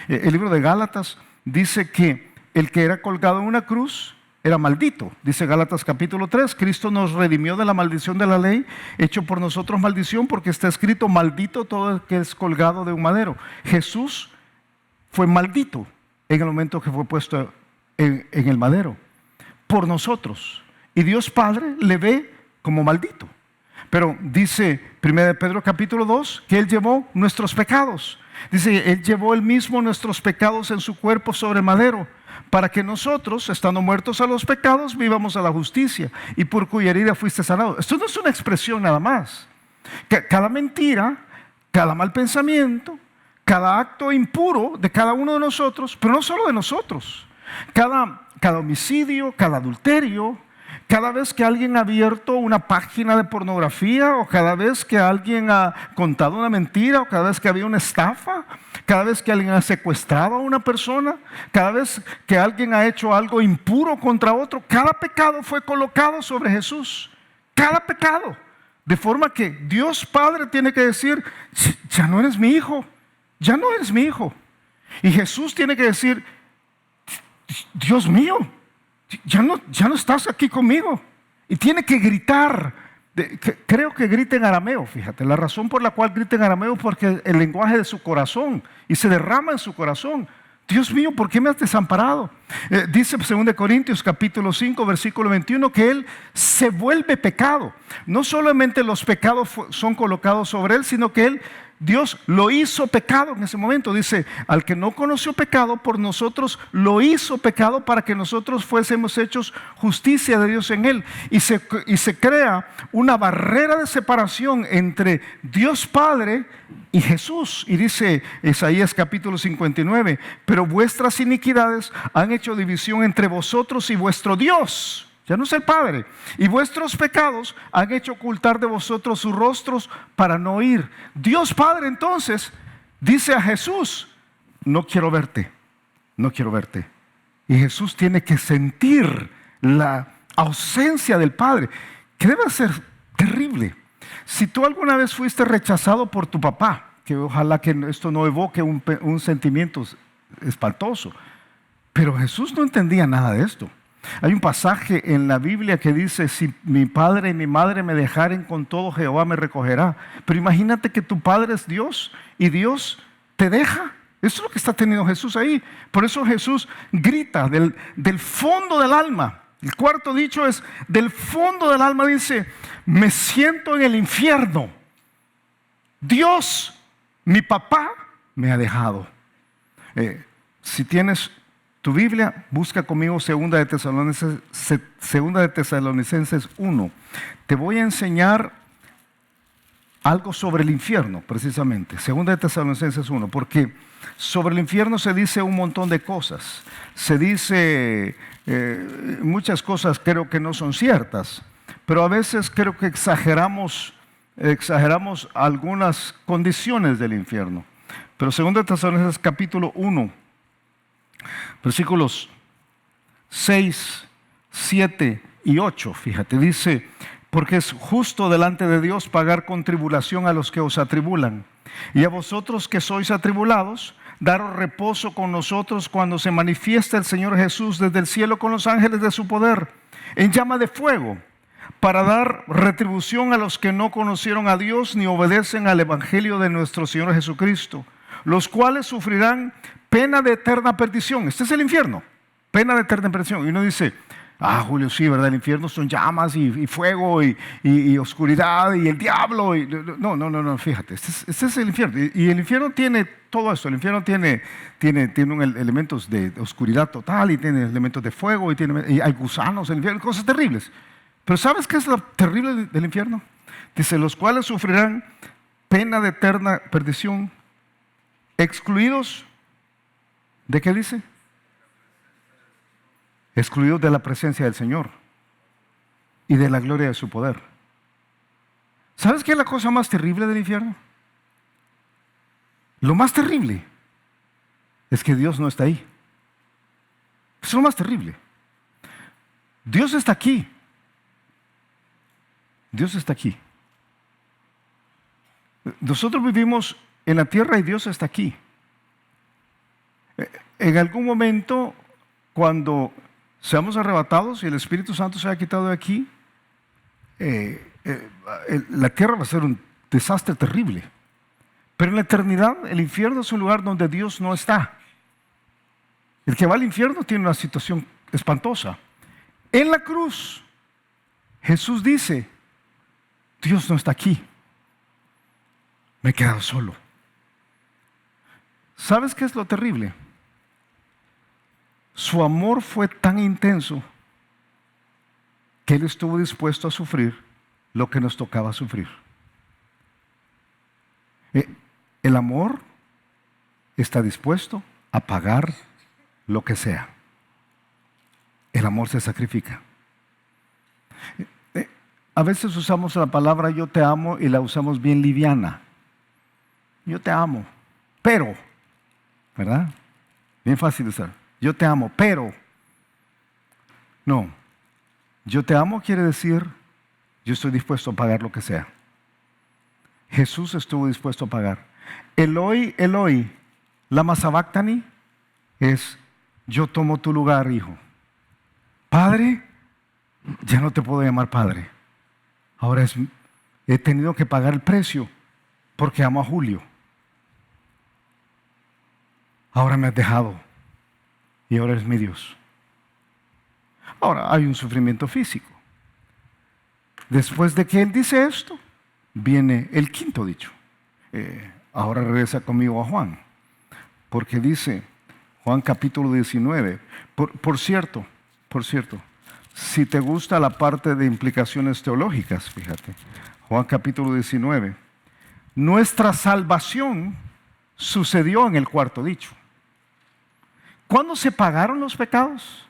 El libro de Gálatas dice que el que era colgado en una cruz era maldito. Dice Gálatas capítulo 3, Cristo nos redimió de la maldición de la ley, hecho por nosotros maldición, porque está escrito: maldito todo el que es colgado de un madero. Jesús fue maldito en el momento que fue puesto en el madero por nosotros. Y Dios Padre le ve como maldito. Pero dice 1 Pedro capítulo 2 que Él llevó nuestros pecados. Dice: Él llevó Él mismo nuestros pecados en su cuerpo sobre madero, para que nosotros, estando muertos a los pecados, vivamos a la justicia, y por cuya herida fuiste sanado. Esto no es una expresión nada más. Cada mentira, cada mal pensamiento, cada acto impuro de cada uno de nosotros, pero no solo de nosotros, cada homicidio, cada adulterio, cada vez que alguien ha abierto una página de pornografía, o cada vez que alguien ha contado una mentira, o cada vez que había una estafa, cada vez que alguien ha secuestrado a una persona, cada vez que alguien ha hecho algo impuro contra otro, cada pecado fue colocado sobre Jesús. Cada pecado. De forma que Dios Padre tiene que decir: ya no eres mi hijo, ya no eres mi hijo. Y Jesús tiene que decir: Dios mío, ya no estás aquí conmigo. Y tiene que gritar. Creo que grita en arameo, fíjate. La razón por la cual grita en arameo es porque el lenguaje de su corazón y se derrama en su corazón. Dios mío, ¿por qué me has desamparado? Dice 2 Corintios capítulo 5, versículo 21, que Él se vuelve pecado. No solamente los pecados son colocados sobre Él, sino que Dios lo hizo pecado en ese momento. Dice, al que no conoció pecado, por nosotros lo hizo pecado para que nosotros fuésemos hechos justicia de Dios en Él. Y se crea una barrera de separación entre Dios Padre y Jesús. Y dice Isaías capítulo 59, pero vuestras iniquidades han hecho división entre vosotros y vuestro Dios. Ya no es el Padre. Y vuestros pecados han hecho ocultar de vosotros sus rostros para no oír. Dios Padre entonces dice a Jesús, no quiero verte, no quiero verte. Y Jesús tiene que sentir la ausencia del Padre, que debe ser terrible. Si tú alguna vez fuiste rechazado por tu papá, que ojalá que esto no evoque un sentimiento espantoso, pero Jesús no entendía nada de esto. Hay un pasaje en la Biblia que dice, si mi padre y mi madre me dejaren, con todo Jehová me recogerá. Pero imagínate que tu padre es Dios y Dios te deja. Eso es lo que está teniendo Jesús ahí. Por eso Jesús grita del fondo del alma. El cuarto dicho es, del fondo del alma dice, me siento en el infierno. Dios, mi papá, me ha dejado. Si tienes tu Biblia, busca conmigo 2 de Tesalonicenses 1. Te voy a enseñar algo sobre el infierno, precisamente. 2 de Tesalonicenses 1, porque sobre el infierno se dice un montón de cosas. Se dice muchas cosas, creo que no son ciertas, pero a veces creo que exageramos algunas condiciones del infierno. Pero 2 de Tesalonicenses capítulo 1, versículos 6, 7 y 8, fíjate, dice, porque es justo delante de Dios pagar con tribulación a los que os atribulan, y a vosotros que sois atribulados, daros reposo con nosotros cuando se manifiesta el Señor Jesús desde el cielo con los ángeles de su poder, en llama de fuego, para dar retribución a los que no conocieron a Dios ni obedecen al evangelio de nuestro Señor Jesucristo, los cuales sufrirán pena de eterna perdición. Este es el infierno, pena de eterna perdición. Y uno dice, Julio, sí, ¿verdad? El infierno son llamas y fuego y oscuridad y el diablo. No, fíjate, este es el infierno. Y el infierno tiene todo esto. El infierno tiene elementos de oscuridad total y tiene elementos de fuego y hay gusanos en el infierno, cosas terribles. Pero ¿sabes qué es lo terrible del infierno? Dice, los cuales sufrirán pena de eterna perdición, excluidos. ¿De qué dice? Excluidos de la presencia del Señor y de la gloria de su poder. ¿Sabes qué es la cosa más terrible del infierno? Lo más terrible es que Dios no está ahí. Es lo más terrible. Dios está aquí. Dios está aquí. Nosotros vivimos en la tierra y Dios está aquí. En algún momento, cuando seamos arrebatados y el Espíritu Santo se haya quitado de aquí, la tierra va a ser un desastre terrible. Pero en la eternidad, el infierno es un lugar donde Dios no está. El que va al infierno tiene una situación espantosa. En la cruz, Jesús dice, Dios no está aquí. Me he quedado solo. ¿Sabes qué es lo terrible? Su amor fue tan intenso que Él estuvo dispuesto a sufrir lo que nos tocaba sufrir. El amor está dispuesto a pagar lo que sea. El amor se sacrifica. A veces usamos la palabra yo te amo y la usamos bien liviana. Yo te amo, pero, ¿verdad? Bien fácil de usar. Yo te amo, pero. No. Yo te amo quiere decir, yo estoy dispuesto a pagar lo que sea. Jesús estuvo dispuesto a pagar. Eloi, Eloi, lama sabactani, es yo tomo tu lugar, hijo. Padre, ya no te puedo llamar padre. Ahora he tenido que pagar el precio porque amo a Julio. Ahora me has dejado y ahora eres mi Dios. Ahora hay un sufrimiento físico. Después de que él dice esto, viene el quinto dicho. Ahora regresa conmigo a Juan, porque dice Juan capítulo 19. Por cierto, si te gusta la parte de implicaciones teológicas, fíjate, Juan capítulo 19, nuestra salvación sucedió en el cuarto dicho. ¿Cuándo se pagaron los pecados?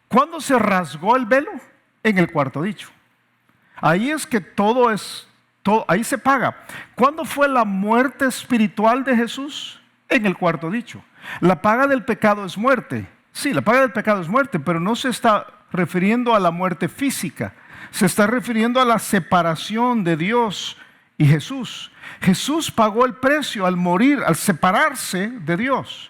¿Cuándo se rasgó el velo? En el cuarto dicho. Ahí es que todo, ahí se paga. ¿Cuándo fue la muerte espiritual de Jesús? En el cuarto dicho. La paga del pecado es muerte. Sí, la paga del pecado es muerte, pero no se está refiriendo a la muerte física. Se está refiriendo a la separación de Dios y Jesús. Jesús pagó el precio al morir, al separarse de Dios.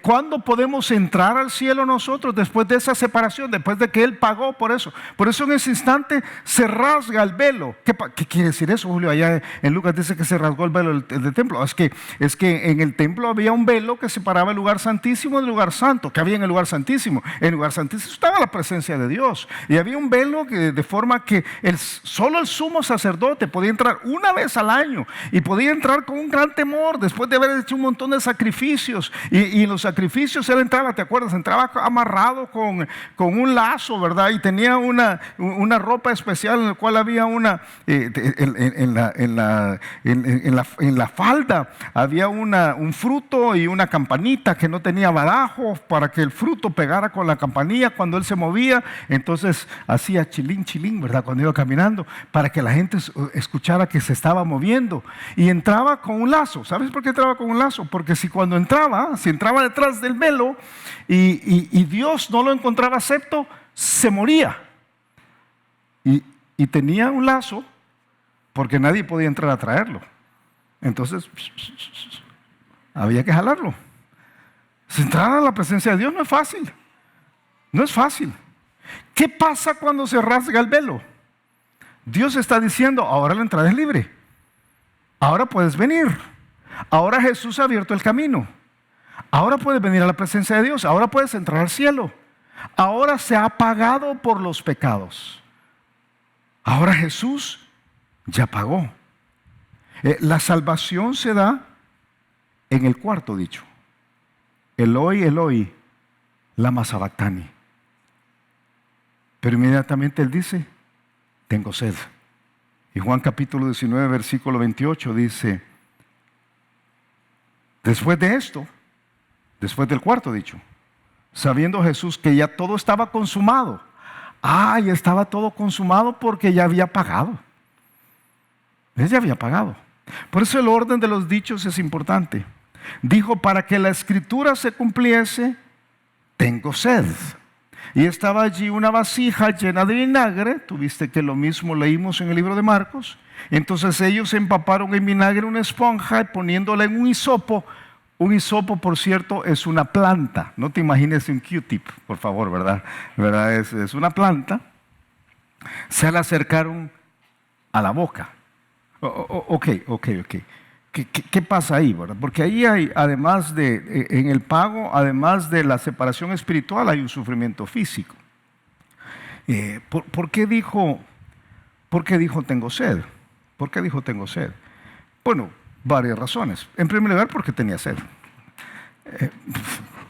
¿Cuándo podemos entrar al cielo nosotros? Después de esa separación, después de que Él pagó por eso. Por eso en ese instante se rasga el velo. ¿Qué quiere decir eso, Julio? Allá en Lucas dice que se rasgó el velo del templo. Es que en el templo había un velo que separaba el lugar santísimo del lugar santo. ¿Qué había en el lugar santísimo? En el lugar santísimo estaba la presencia de Dios. Y había un velo de forma que solo el sumo sacerdote podía entrar una vez al año. Y podía entrar con un gran temor después de haber hecho un montón de sacrificios. Y en los sacrificios él entraba, ¿te acuerdas? Entraba amarrado con un lazo, ¿verdad? Y tenía una ropa especial en la cual había en la falda había un fruto y una campanita que no tenía badajo para que el fruto pegara con la campanilla cuando él se movía. Entonces hacía chilín, chilín, ¿verdad? Cuando iba caminando, para que la gente escuchara que se estaba moviendo. Y entraba con un lazo. ¿Sabes por qué entraba con un lazo? Porque si entraba detrás del velo y Dios no lo encontraba acepto, se moría. Y tenía un lazo porque nadie podía entrar a traerlo. Entonces había que jalarlo. Entrar a la presencia de Dios no es fácil. No es fácil. ¿Qué pasa cuando se rasga el velo? Dios está diciendo, ahora la entrada es libre. Ahora puedes venir. Ahora Jesús ha abierto el camino. Ahora puedes venir a la presencia de Dios. Ahora puedes entrar al cielo. Ahora se ha pagado por los pecados. Ahora Jesús ya pagó. La salvación se da en el cuarto dicho. Eloi, Eloi, lama sabactani. Pero inmediatamente él dice, tengo sed. Y Juan capítulo 19, versículo 28 dice, después de esto, después del cuarto dicho, sabiendo Jesús que ya todo estaba consumado. Ya estaba todo consumado porque ya había pagado. Él ya había pagado. Por eso el orden de los dichos es importante. Dijo, para que la escritura se cumpliese, tengo sed. Y estaba allí una vasija llena de vinagre. Tuviste que lo mismo leímos en el libro de Marcos. Entonces ellos empaparon en vinagre una esponja y poniéndola en un hisopo. Un hisopo, por cierto, es una planta. No te imagines un Q-tip, por favor, ¿verdad? Es una planta. Se la acercaron a la boca. Ok. ¿Qué pasa ahí, verdad? Porque ahí hay, además en el pago, además de la separación espiritual, hay un sufrimiento físico. ¿Por qué dijo tengo sed? ¿Por qué dijo tengo sed? Bueno, varias razones. En primer lugar, porque tenía sed.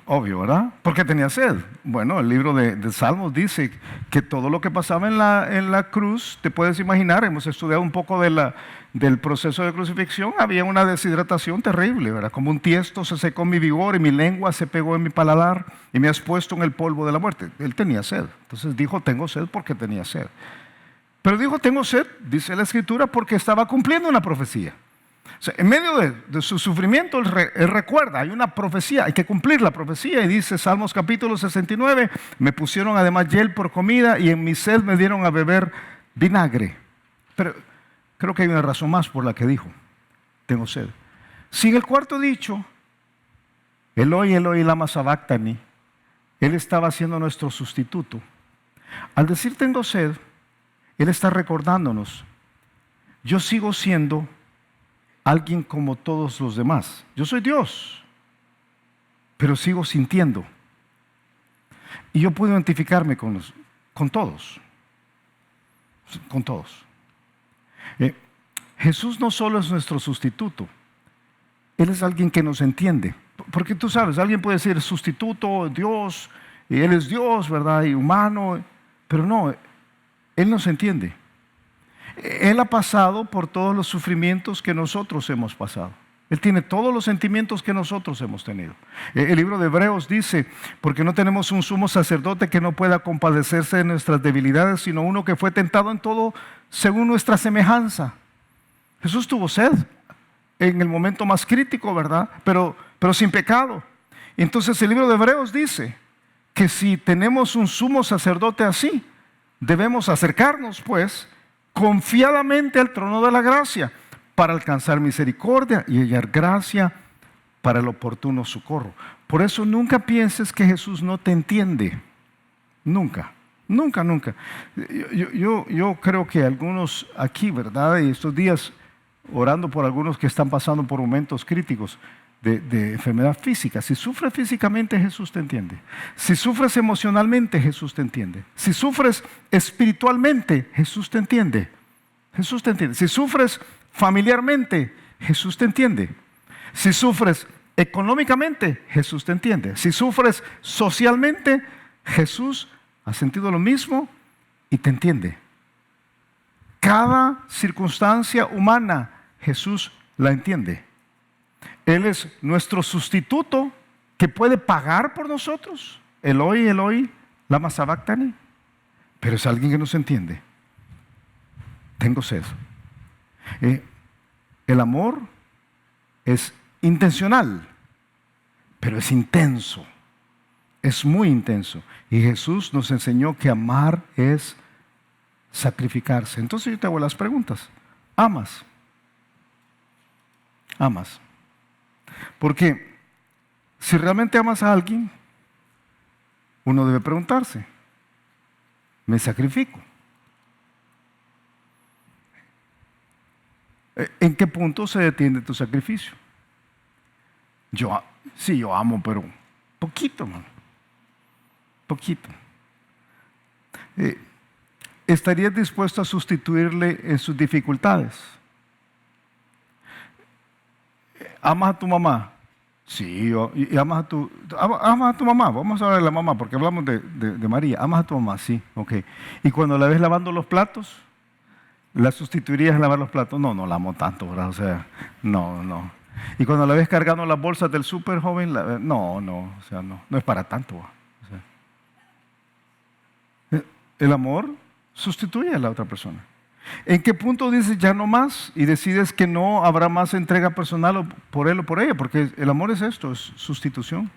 Obvio, ¿verdad? ¿Por qué tenía sed? Bueno, el libro de Salmos dice que todo lo que pasaba en la cruz, te puedes imaginar, hemos estudiado un poco del proceso de crucifixión, había una deshidratación terrible, ¿verdad? Como un tiesto se secó mi vigor y mi lengua se pegó en mi paladar y me has puesto en el polvo de la muerte. Él tenía sed. Entonces dijo, tengo sed porque tenía sed. Pero dijo, tengo sed, dice la Escritura, porque estaba cumpliendo una profecía. O sea, en medio de su sufrimiento, él recuerda, hay una profecía, hay que cumplir la profecía. Y dice Salmos capítulo 69, me pusieron además hiel por comida y en mi sed me dieron a beber vinagre. Pero creo que hay una razón más por la que dijo, tengo sed. Si en el cuarto dicho, Eloi, Eloi, lama sabactani, él estaba siendo nuestro sustituto. Al decir tengo sed, Él está recordándonos, yo sigo siendo alguien como todos los demás. Yo soy Dios, pero sigo sintiendo. Y yo puedo identificarme con todos. Con todos. Jesús no solo es nuestro sustituto, Él es alguien que nos entiende. Porque tú sabes, alguien puede decir sustituto, Dios, y Él es Dios, ¿verdad? Y humano, pero no, Él nos entiende. Él ha pasado por todos los sufrimientos que nosotros hemos pasado. Él tiene todos los sentimientos que nosotros hemos tenido. El libro de Hebreos dice, porque no tenemos un sumo sacerdote que no pueda compadecerse de nuestras debilidades, sino uno que fue tentado en todo según nuestra semejanza. Jesús tuvo sed en el momento más crítico, ¿verdad? Pero sin pecado. Entonces el libro de Hebreos dice que si tenemos un sumo sacerdote así, debemos acercarnos pues confiadamente al trono de la gracia para alcanzar misericordia y hallar gracia para el oportuno socorro. Por eso nunca pienses que Jesús no te entiende. Nunca, nunca, nunca. Yo creo que algunos aquí, ¿verdad? Y estos días orando por algunos que están pasando por momentos críticos de enfermedad física. Si sufres físicamente, Jesús te entiende. Si sufres emocionalmente, Jesús te entiende. Si sufres espiritualmente, Jesús te entiende. Jesús te entiende. Si sufres familiarmente, Jesús te entiende. Si sufres económicamente, Jesús te entiende. Si sufres socialmente, Jesús ha sentido lo mismo y te entiende. Cada circunstancia humana, Jesús la entiende. Él es nuestro sustituto que puede pagar por nosotros. Eloi, Eloi, lama sabactani. Pero es alguien que nos entiende. Tengo sed. El amor es intencional, pero es intenso. Es muy intenso. Y Jesús nos enseñó que amar es sacrificarse. Entonces yo te hago las preguntas. ¿Amas? ¿Amas? Porque si realmente amas a alguien, uno debe preguntarse, ¿me sacrifico? ¿En qué punto se detiene tu sacrificio? Sí, yo amo, pero poquito, man. Poquito. ¿Estarías dispuesto a sustituirle en sus dificultades? ¿Amas a tu mamá? Sí, y amas a tu mamá. Vamos a hablar de la mamá, porque hablamos de María. ¿Amas a tu mamá? Sí, ok. ¿Y cuando la ves lavando los platos? ¿La sustituirías en lavar los platos? No, no la amo tanto, ¿verdad? O sea, no. ¿Y cuando la ves cargando las bolsas del súper, joven? No, o sea, no es para tanto. O sea, el amor sustituye a la otra persona. ¿En qué punto dices ya no más y decides que no habrá más entrega personal por él o por ella? Porque el amor es esto, es sustitución.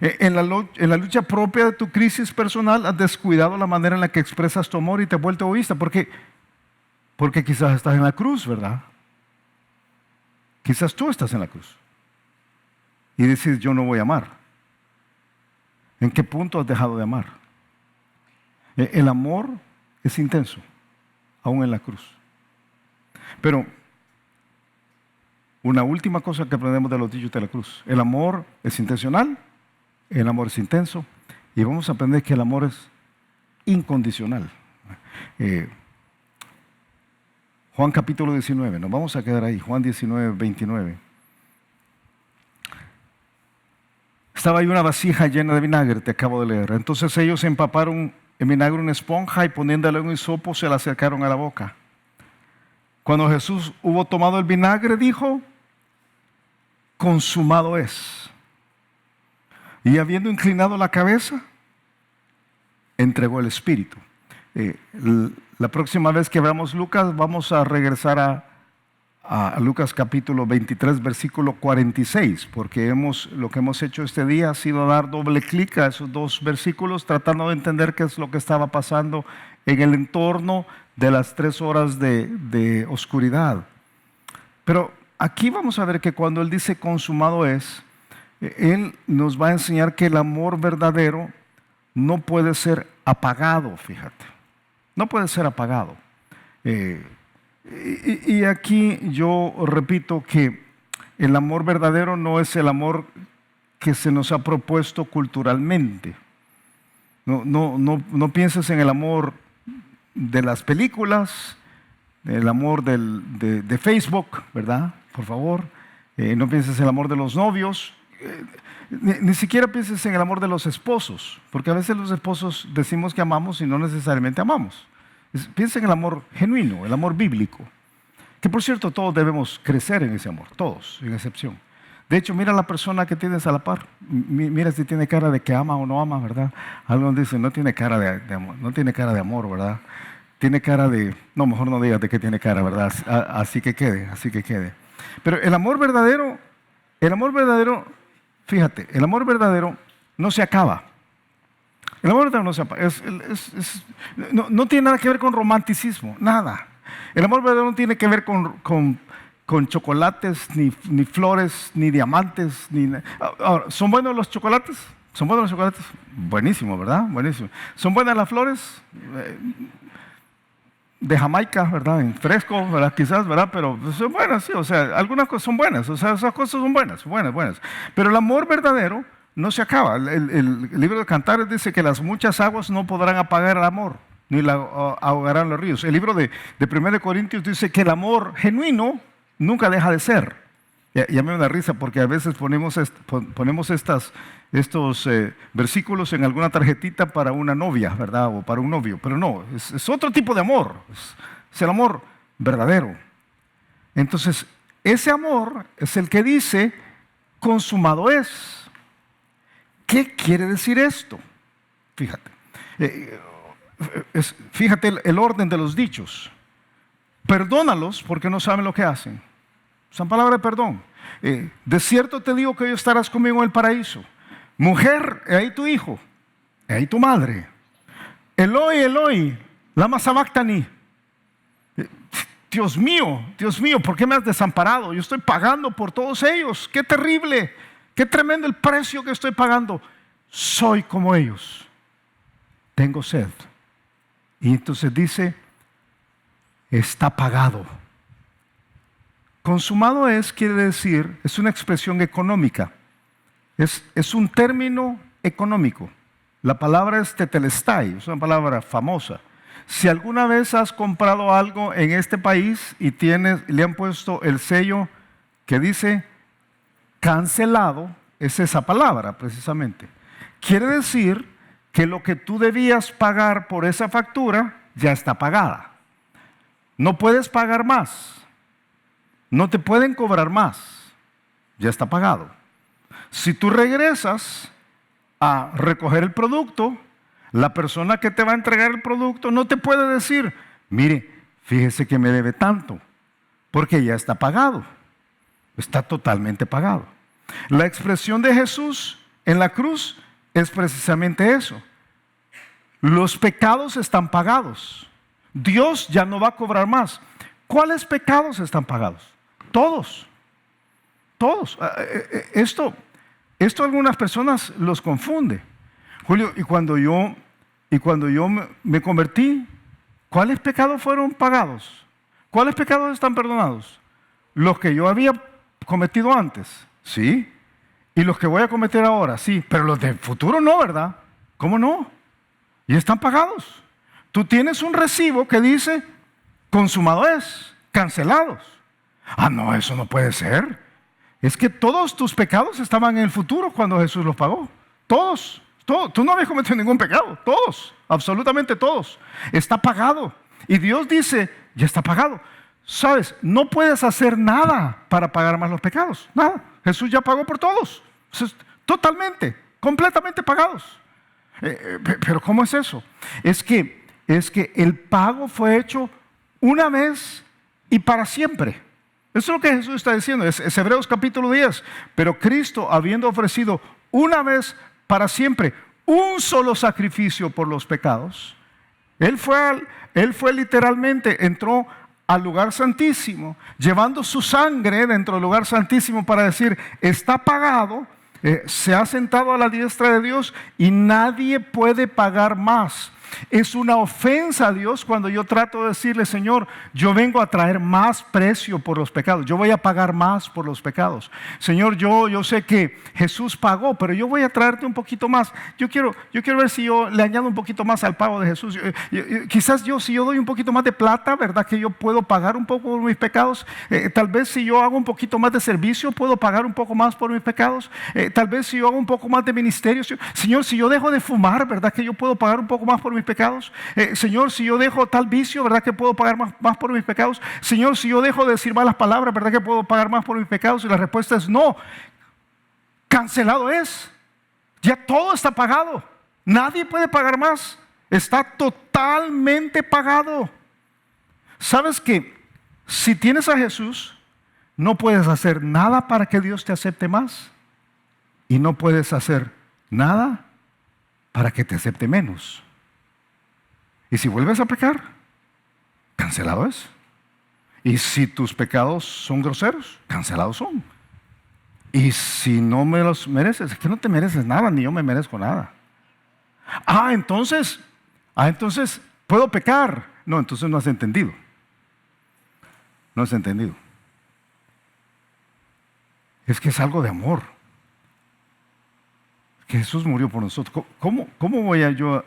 En la lucha propia de tu crisis personal has descuidado la manera en la que expresas tu amor y te has vuelto egoísta porque quizás estás en la cruz, ¿verdad? Quizás tú estás en la cruz y decides yo no voy a amar. ¿En qué punto has dejado de amar? El amor es intenso, aún en la cruz. Pero una última cosa que aprendemos de los dichos de la cruz: el amor es intencional, el amor es intenso, y vamos a aprender que el amor es incondicional. Juan capítulo 19, nos vamos a quedar ahí, Juan 19, 29. Estaba ahí una vasija llena de vinagre, te acabo de leer. Entonces ellos empaparon en vinagre una esponja y poniéndole un hisopo se la acercaron a la boca. Cuando Jesús hubo tomado el vinagre, dijo: consumado es. Y habiendo inclinado la cabeza, entregó el espíritu. La próxima vez que veamos Lucas, vamos a regresar a Lucas capítulo 23, versículo 46, porque lo que hemos hecho este día ha sido dar doble clic a esos dos versículos, tratando de entender qué es lo que estaba pasando en el entorno de las 3 horas de oscuridad. Pero aquí vamos a ver que cuando Él dice consumado es, Él nos va a enseñar que el amor verdadero no puede ser apagado, fíjate. No puede ser apagado. Y aquí yo repito que el amor verdadero no es el amor que se nos ha propuesto culturalmente. No pienses en el amor de las películas, el amor de Facebook, ¿verdad? Por favor. No pienses en el amor de los novios. Ni siquiera pienses en el amor de los esposos, porque a veces los esposos decimos que amamos y no necesariamente amamos. Piensa en el amor genuino, el amor bíblico. Que por cierto, todos debemos crecer en ese amor, todos, sin excepción. De hecho, mira a la persona que tienes a la par. Mira si tiene cara de que ama o no ama, ¿verdad? Algunos dicen, no tiene cara de amor, no tiene cara de amor, ¿verdad? Tiene cara de... No, mejor no digas de qué tiene cara, ¿verdad? Así que quede, así que quede. Pero el amor verdadero, fíjate, el amor verdadero no se acaba. El amor verdadero no se acaba. No tiene nada que ver con romanticismo, nada. El amor verdadero no tiene que ver con chocolates, ni flores, ni diamantes. Ahora, ¿son buenos los chocolates? ¿Son buenos los chocolates? Buenísimo, ¿verdad? Buenísimo. ¿Son buenas las flores? De Jamaica, ¿verdad? En fresco, ¿verdad? Quizás, ¿verdad? Pero son buenas, sí. O sea, algunas cosas son buenas. O sea, esas cosas son buenas. Pero el amor verdadero no se acaba. El libro de Cantares dice que las muchas aguas no podrán apagar el amor, ni ahogarán los ríos. El libro de 1 Corintios dice que el amor genuino nunca deja de ser. Y a mí me da risa porque a veces ponemos estos versículos en alguna tarjetita para una novia, ¿verdad? O para un novio. Pero no, es otro tipo de amor. Es el amor verdadero. Entonces, ese amor es el que dice, consumado es. ¿Qué quiere decir esto? Fíjate. Fíjate el orden de los dichos. Perdónalos porque no saben lo que hacen. Son palabras de perdón. De cierto te digo que hoy estarás conmigo en el paraíso. Mujer, he ahí tu hijo, he ahí tu madre. Eloi, Eloi, lama sabactani. Dios mío, ¿por qué me has desamparado? Yo estoy pagando por todos ellos. Qué terrible, qué tremendo el precio que estoy pagando. Soy como ellos. Tengo sed. Y entonces dice, está pagado. Consumado es, quiere decir, es una expresión económica. Es un término económico. La palabra es tetelestai, es una palabra famosa. Si alguna vez has comprado algo en este país y le han puesto el sello que dice cancelado, es esa palabra precisamente. Quiere decir que lo que tú debías pagar por esa factura ya está pagada. No puedes pagar más. No te pueden cobrar más. Ya está pagado. Si tú regresas a recoger el producto, la persona que te va a entregar el producto no te puede decir, mire, fíjese que me debe tanto, porque ya está pagado. Está totalmente pagado. La expresión de Jesús en la cruz es precisamente eso. Los pecados están pagados. Dios ya no va a cobrar más. ¿Cuáles pecados están pagados? Todos. Todos. Esto algunas personas los confunde. Julio, y cuando yo me convertí, ¿cuáles pecados fueron pagados? ¿Cuáles pecados están perdonados? Los que yo había cometido antes, sí. Y los que voy a cometer ahora, sí. Pero los del futuro no, ¿verdad? ¿Cómo no? Y están pagados. Tú tienes un recibo que dice, consumado es, cancelados. Ah, no, eso no puede ser. Es que todos tus pecados estaban en el futuro cuando Jesús los pagó. Todos. Tú no habías cometido ningún pecado. Todos, absolutamente todos. Está pagado. Y Dios dice, ya está pagado. Sabes, no puedes hacer nada para pagar más los pecados. Nada. Jesús ya pagó por todos. Totalmente, completamente pagados. Pero ¿cómo es eso? Es que el pago fue hecho una vez y para siempre. Eso es lo que Jesús está diciendo. Es Hebreos capítulo 10. Pero Cristo, habiendo ofrecido una vez para siempre un solo sacrificio por los pecados, Él fue literalmente, entró al lugar santísimo, llevando su sangre dentro del lugar santísimo para decir, está pagado. Se ha sentado a la diestra de Dios y nadie puede pagar más. Es una ofensa a Dios cuando yo trato de decirle, Señor, yo vengo a traer más precio por los pecados. Yo voy a pagar más por los pecados. Señor, yo sé que Jesús pagó, pero yo voy a traerte un poquito más. Yo quiero ver si yo le añado un poquito más al pago de Jesús. Quizás si yo doy un poquito más de plata, ¿verdad? Que yo puedo pagar un poco por mis pecados. Tal vez si yo hago un poquito más de servicio, puedo pagar un poco más por mis pecados. Tal vez si yo hago un poco más de ministerio. Señor, si yo dejo de fumar, ¿verdad? Que yo puedo pagar un poco más por mis pecados. Señor, si yo dejo tal vicio, ¿verdad? Que puedo pagar más por mis pecados. Señor, si yo dejo de decir malas palabras, ¿verdad? Que puedo pagar más por mis pecados. Y la respuesta es no. Cancelado es. Ya todo está pagado. Nadie puede pagar más. Está totalmente pagado. ¿Sabes que si tienes a Jesús, no puedes hacer nada para que Dios te acepte más? Y no puedes hacer nada para que te acepte menos. Y si vuelves a pecar, cancelado es. Y si tus pecados son groseros, cancelados son. Y si no me los mereces, es que no te mereces nada, ni yo me merezco nada. Entonces, ¿puedo pecar? No, entonces no has entendido. No has entendido. Es que es algo de amor. Que Jesús murió por nosotros. ¿Cómo voy yo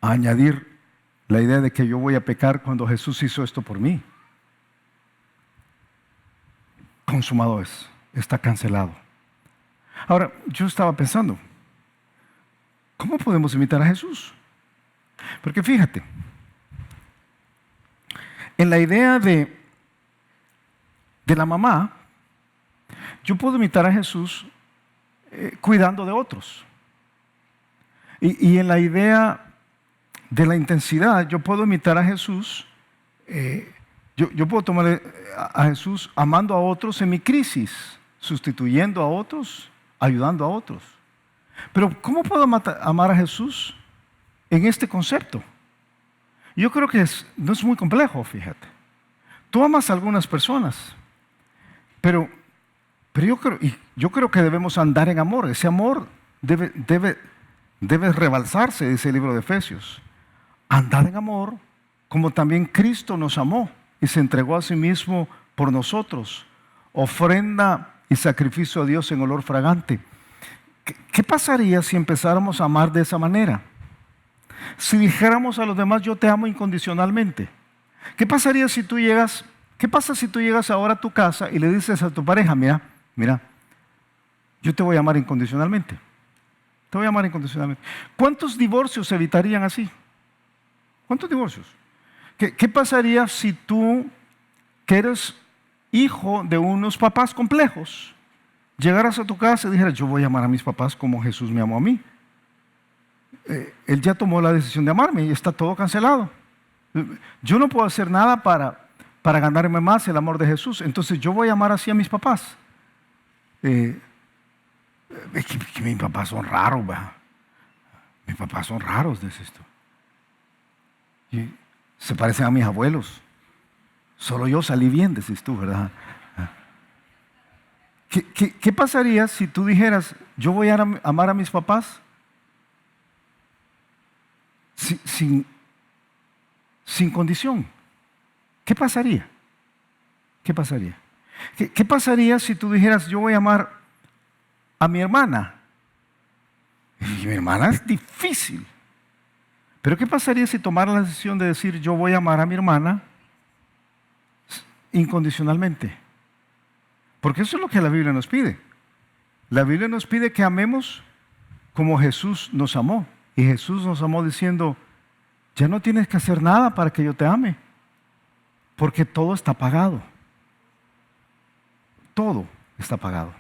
a añadir la idea de que yo voy a pecar cuando Jesús hizo esto por mí? Consumado es. Está cancelado. Ahora, yo estaba pensando, ¿cómo podemos imitar a Jesús? Porque fíjate, en la idea de la mamá, yo puedo imitar a Jesús cuidando de otros. Y en la idea de la intensidad, yo puedo imitar a Jesús, yo puedo tomar a Jesús amando a otros en mi crisis, sustituyendo a otros, ayudando a otros. Pero ¿cómo puedo amar a Jesús en este concepto? Yo creo que no es muy complejo, fíjate. Tú amas a algunas personas, pero yo creo que debemos andar en amor. Ese amor debe rebalsarse, dice el libro de Efesios. Andar en amor como también Cristo nos amó y se entregó a sí mismo por nosotros. Ofrenda y sacrificio a Dios en olor fragante. ¿Qué pasaría si empezáramos a amar de esa manera? Si dijéramos a los demás, yo te amo incondicionalmente. ¿Qué pasa si tú llegas ahora a tu casa y le dices a tu pareja, mira, yo te voy a amar incondicionalmente? Te voy a amar incondicionalmente. ¿Cuántos divorcios se evitarían así? ¿Cuántos divorcios? ¿Qué pasaría si tú, que eres hijo de unos papás complejos, llegaras a tu casa y dijeras, yo voy a amar a mis papás como Jesús me amó a mí? Él ya tomó la decisión de amarme y está todo cancelado. Yo no puedo hacer nada para ganarme más el amor de Jesús. Entonces yo voy a amar así a mis papás. Que mis papás son raros, ¿verdad? Mis papás son raros, dices tú. Y se parecen a mis abuelos. Solo yo salí bien, decís tú, ¿verdad? ¿Qué pasaría si tú dijeras, yo voy a amar a mis papás sin condición? ¿Qué pasaría? ¿Qué pasaría? ¿Qué pasaría si tú dijeras, yo voy a amar a mi hermana? Y mi hermana es difícil. Pero ¿qué pasaría si tomara la decisión de decir, yo voy a amar a mi hermana incondicionalmente? Porque eso es lo que la Biblia nos pide. La Biblia nos pide que amemos como Jesús nos amó. Y Jesús nos amó diciendo, ya no tienes que hacer nada para que yo te ame, porque todo está pagado. Todo está pagado.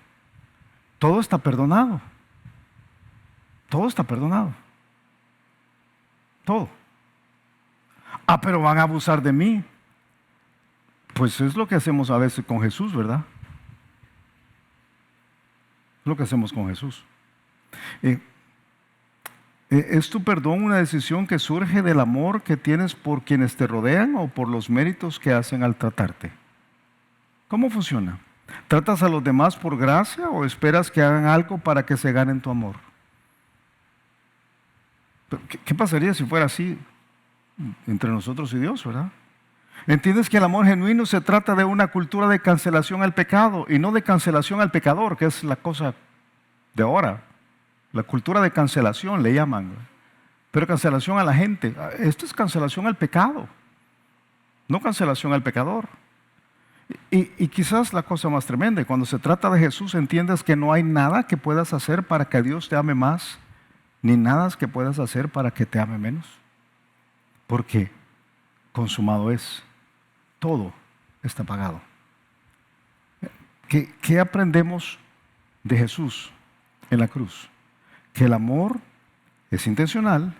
Todo está perdonado. Todo está perdonado. Todo. Pero van a abusar de mí. Pues es lo que hacemos a veces con Jesús, ¿verdad? Es lo que hacemos con Jesús. ¿Es tu perdón una decisión que surge del amor que tienes por quienes te rodean o por los méritos que hacen al tratarte? ¿Cómo funciona? ¿Tratas a los demás por gracia o esperas que hagan algo para que se ganen tu amor? ¿Qué pasaría si fuera así entre nosotros y Dios, verdad? ¿Entiendes que el amor genuino se trata de una cultura de cancelación al pecado y no de cancelación al pecador, que es la cosa de ahora? La cultura de cancelación le llaman, pero cancelación a la gente. Esto es cancelación al pecado, no cancelación al pecador. Y quizás la cosa más tremenda, cuando se trata de Jesús, entiendes que no hay nada que puedas hacer para que Dios te ame más, ni nada que puedas hacer para que te ame menos. Porque consumado es. Todo está pagado. ¿Qué aprendemos de Jesús en la cruz? Que el amor es intencional,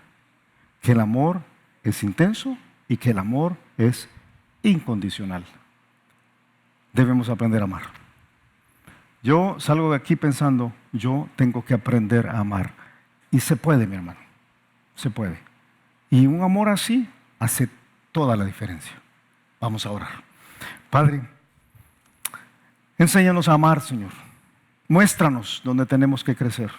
que el amor es intenso y que el amor es incondicional. Debemos aprender a amar. Yo salgo de aquí pensando, yo tengo que aprender a amar. Y se puede, mi hermano, se puede. Y un amor así hace toda la diferencia. Vamos a orar. Padre, enséñanos a amar, Señor. Muéstranos donde tenemos que crecer.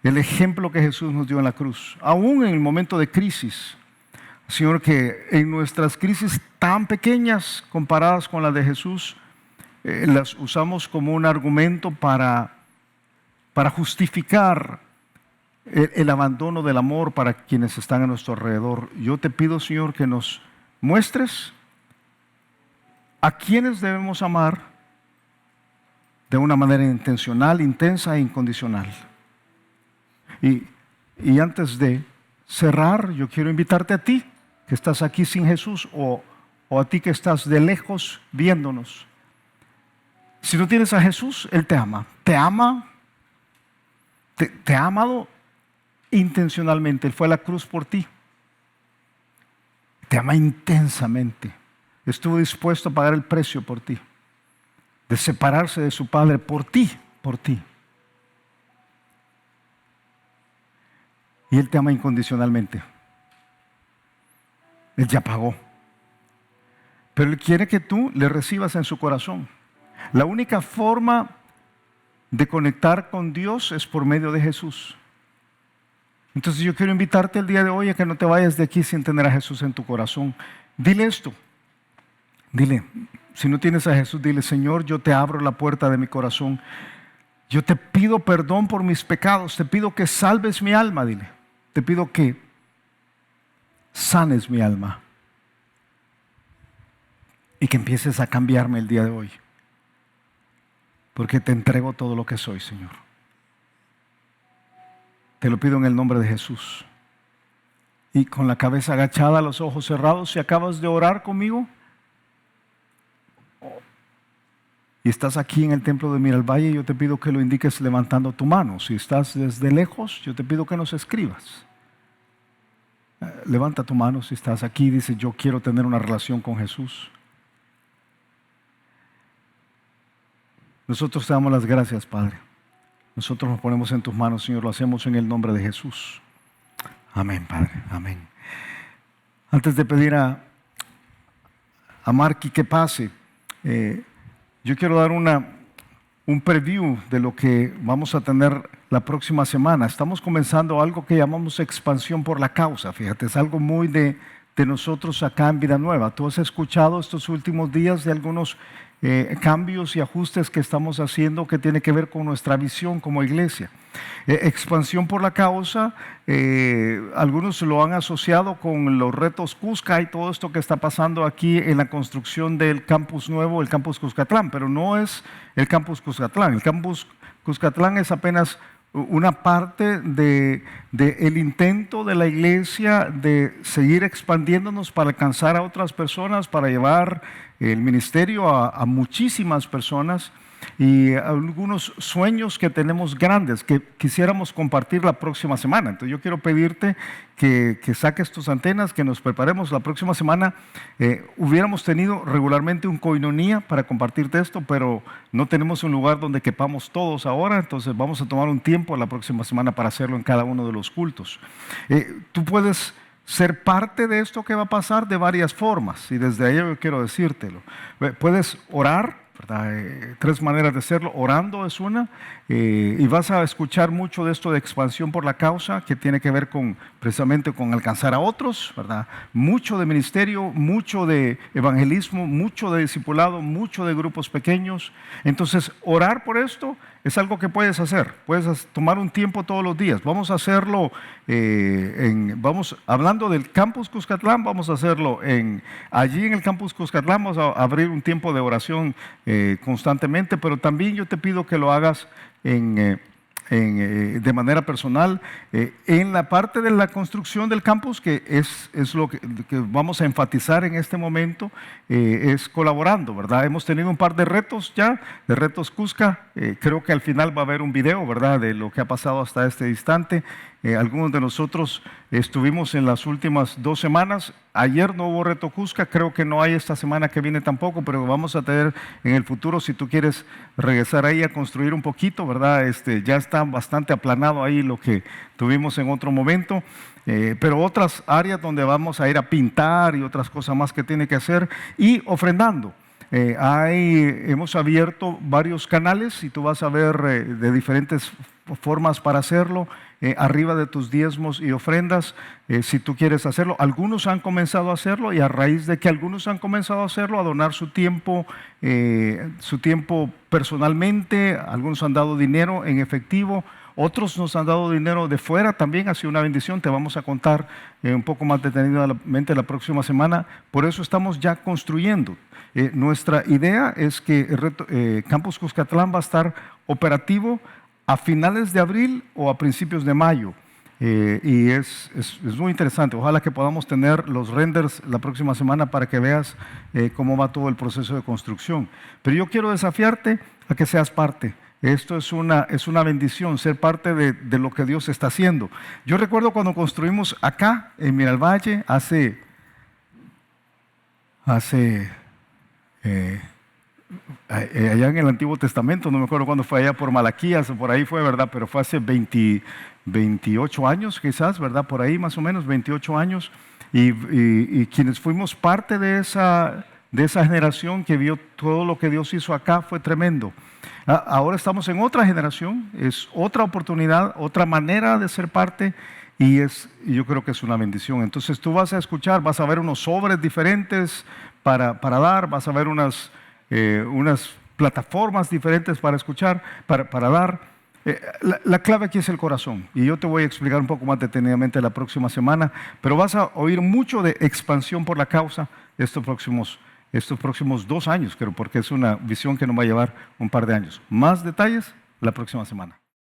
El ejemplo que Jesús nos dio en la cruz, aún en el momento de crisis, Señor, que en nuestras crisis tan pequeñas comparadas con las de Jesús, las usamos como un argumento para justificar el abandono del amor para quienes están a nuestro alrededor. Yo te pido, Señor, que nos muestres a quienes debemos amar de una manera intencional, intensa e incondicional. Y antes de cerrar, yo quiero invitarte a ti, que estás aquí sin Jesús, o a ti que estás de lejos viéndonos. Si no tienes a Jesús, Él te ama. Te ama, te ha amado intencionalmente. Él fue a la cruz por ti. Te ama intensamente. Estuvo dispuesto a pagar el precio por ti, de separarse de su Padre por ti, por ti. Y Él te ama incondicionalmente. Él ya pagó. Pero Él quiere que tú le recibas en su corazón. La única forma de conectar con Dios es por medio de Jesús. Entonces yo quiero invitarte el día de hoy a que no te vayas de aquí sin tener a Jesús en tu corazón. Dile esto. Dile, si no tienes a Jesús, dile: Señor, yo te abro la puerta de mi corazón. Yo te pido perdón por mis pecados. Te pido que salves mi alma, dile. Te pido que sanes mi alma y que empieces a cambiarme el día de hoy, porque te entrego todo lo que soy, Señor. Te lo pido en el nombre de Jesús. Y con la cabeza agachada, los ojos cerrados, si acabas de orar conmigo y estás aquí en el templo de Miralvalle, yo te pido que lo indiques levantando tu mano. Si estás desde lejos, yo te pido que nos escribas. Levanta tu mano si estás aquí y dices: yo quiero tener una relación con Jesús. Nosotros te damos las gracias, Padre. Nosotros nos ponemos en tus manos, Señor. Lo hacemos en el nombre de Jesús. Amén, Padre. Amén. Antes de pedir a Marky que pase, yo quiero dar un preview de lo que vamos a tener la próxima semana. Estamos comenzando algo que llamamos expansión por la causa. Fíjate, es algo muy de nosotros acá en Vida Nueva. Tú has escuchado estos últimos días de algunos cambios y ajustes que estamos haciendo que tiene que ver con nuestra visión como iglesia. Expansión por la causa, algunos lo han asociado con los retos Cusca y todo esto que está pasando aquí en la construcción del campus nuevo, el campus Cuscatlán, pero no es el campus Cuscatlán. El campus Cuscatlán es apenas una parte del intento de la iglesia de seguir expandiéndonos para alcanzar a otras personas, para llevar el ministerio a muchísimas personas, y algunos sueños que tenemos grandes que quisiéramos compartir la próxima semana. Entonces yo quiero pedirte que saques tus antenas, que nos preparemos la próxima semana. Hubiéramos tenido regularmente un coinonía para compartirte esto, pero no tenemos un lugar donde quepamos todos ahora. Entonces vamos a tomar un tiempo la próxima semana para hacerlo en cada uno de los cultos. Tú puedes ser parte de esto que va a pasar de varias formas, y desde ahí yo quiero decírtelo. Puedes orar ¿verdad? Tres maneras de hacerlo. Orando es una, y vas a escuchar mucho de esto de expansión por la causa, que tiene que ver precisamente con alcanzar a otros, ¿verdad? Mucho de ministerio, mucho de evangelismo, mucho de discipulado, mucho de grupos pequeños. Entonces, orar por esto es algo que puedes hacer. Puedes tomar un tiempo todos los días. Vamos a hacerlo, hablando del Campus Cuscatlán, vamos a hacerlo allí en el Campus Cuscatlán. Vamos a abrir un tiempo de oración constantemente, pero también yo te pido que lo hagas de manera personal, en la parte de la construcción del campus, que es lo que vamos a enfatizar en este momento, es colaborando, ¿verdad? Hemos tenido un par de retos ya, de retos Cusca. Creo que al final va a haber un video, ¿verdad?, de lo que ha pasado hasta este instante. Algunos de nosotros estuvimos en las últimas 2 semanas. Ayer no hubo reto Cusca, creo que no hay esta semana que viene tampoco, pero vamos a tener en el futuro, si tú quieres regresar ahí a construir un poquito, ¿verdad? Ya está bastante aplanado ahí lo que tuvimos en otro momento, pero otras áreas donde vamos a ir a pintar y otras cosas más que tiene que hacer, y ofrendando. Hemos abierto varios canales y tú vas a ver de diferentes formas para hacerlo, arriba de tus diezmos y ofrendas, si tú quieres hacerlo. Algunos han comenzado a hacerlo, y a raíz de que algunos han comenzado a hacerlo, a donar su tiempo personalmente. Algunos han dado dinero en efectivo, otros nos han dado dinero de fuera también. Ha sido una bendición. Te vamos a contar un poco más detenidamente la próxima semana. Por eso estamos ya construyendo. Nuestra idea es que Campus Cuscatlán va a estar operativo a finales de abril o a principios de mayo. Y es muy interesante. Ojalá que podamos tener los renders la próxima semana para que veas cómo va todo el proceso de construcción. Pero yo quiero desafiarte a que seas parte. Esto es una bendición, ser parte de lo que Dios está haciendo. Yo recuerdo cuando construimos acá en Miralvalle hace allá en el Antiguo Testamento, no me acuerdo cuándo fue, allá por Malaquías o por ahí fue, ¿verdad? Pero fue hace 28 años quizás, ¿verdad? Por ahí más o menos, 28 años. Y quienes fuimos parte de esa generación que vio todo lo que Dios hizo acá, fue tremendo. Ahora estamos en otra generación, es otra oportunidad, otra manera de ser parte, y yo creo que es una bendición. Entonces tú vas a escuchar, vas a ver unos sobres diferentes para dar, vas a ver unas plataformas diferentes para escuchar, para dar. La clave aquí es el corazón, y yo te voy a explicar un poco más detenidamente la próxima semana, pero vas a oír mucho de expansión por la causa estos próximos 2 años, creo, porque es una visión que nos va a llevar un par de años. Más detalles la próxima semana.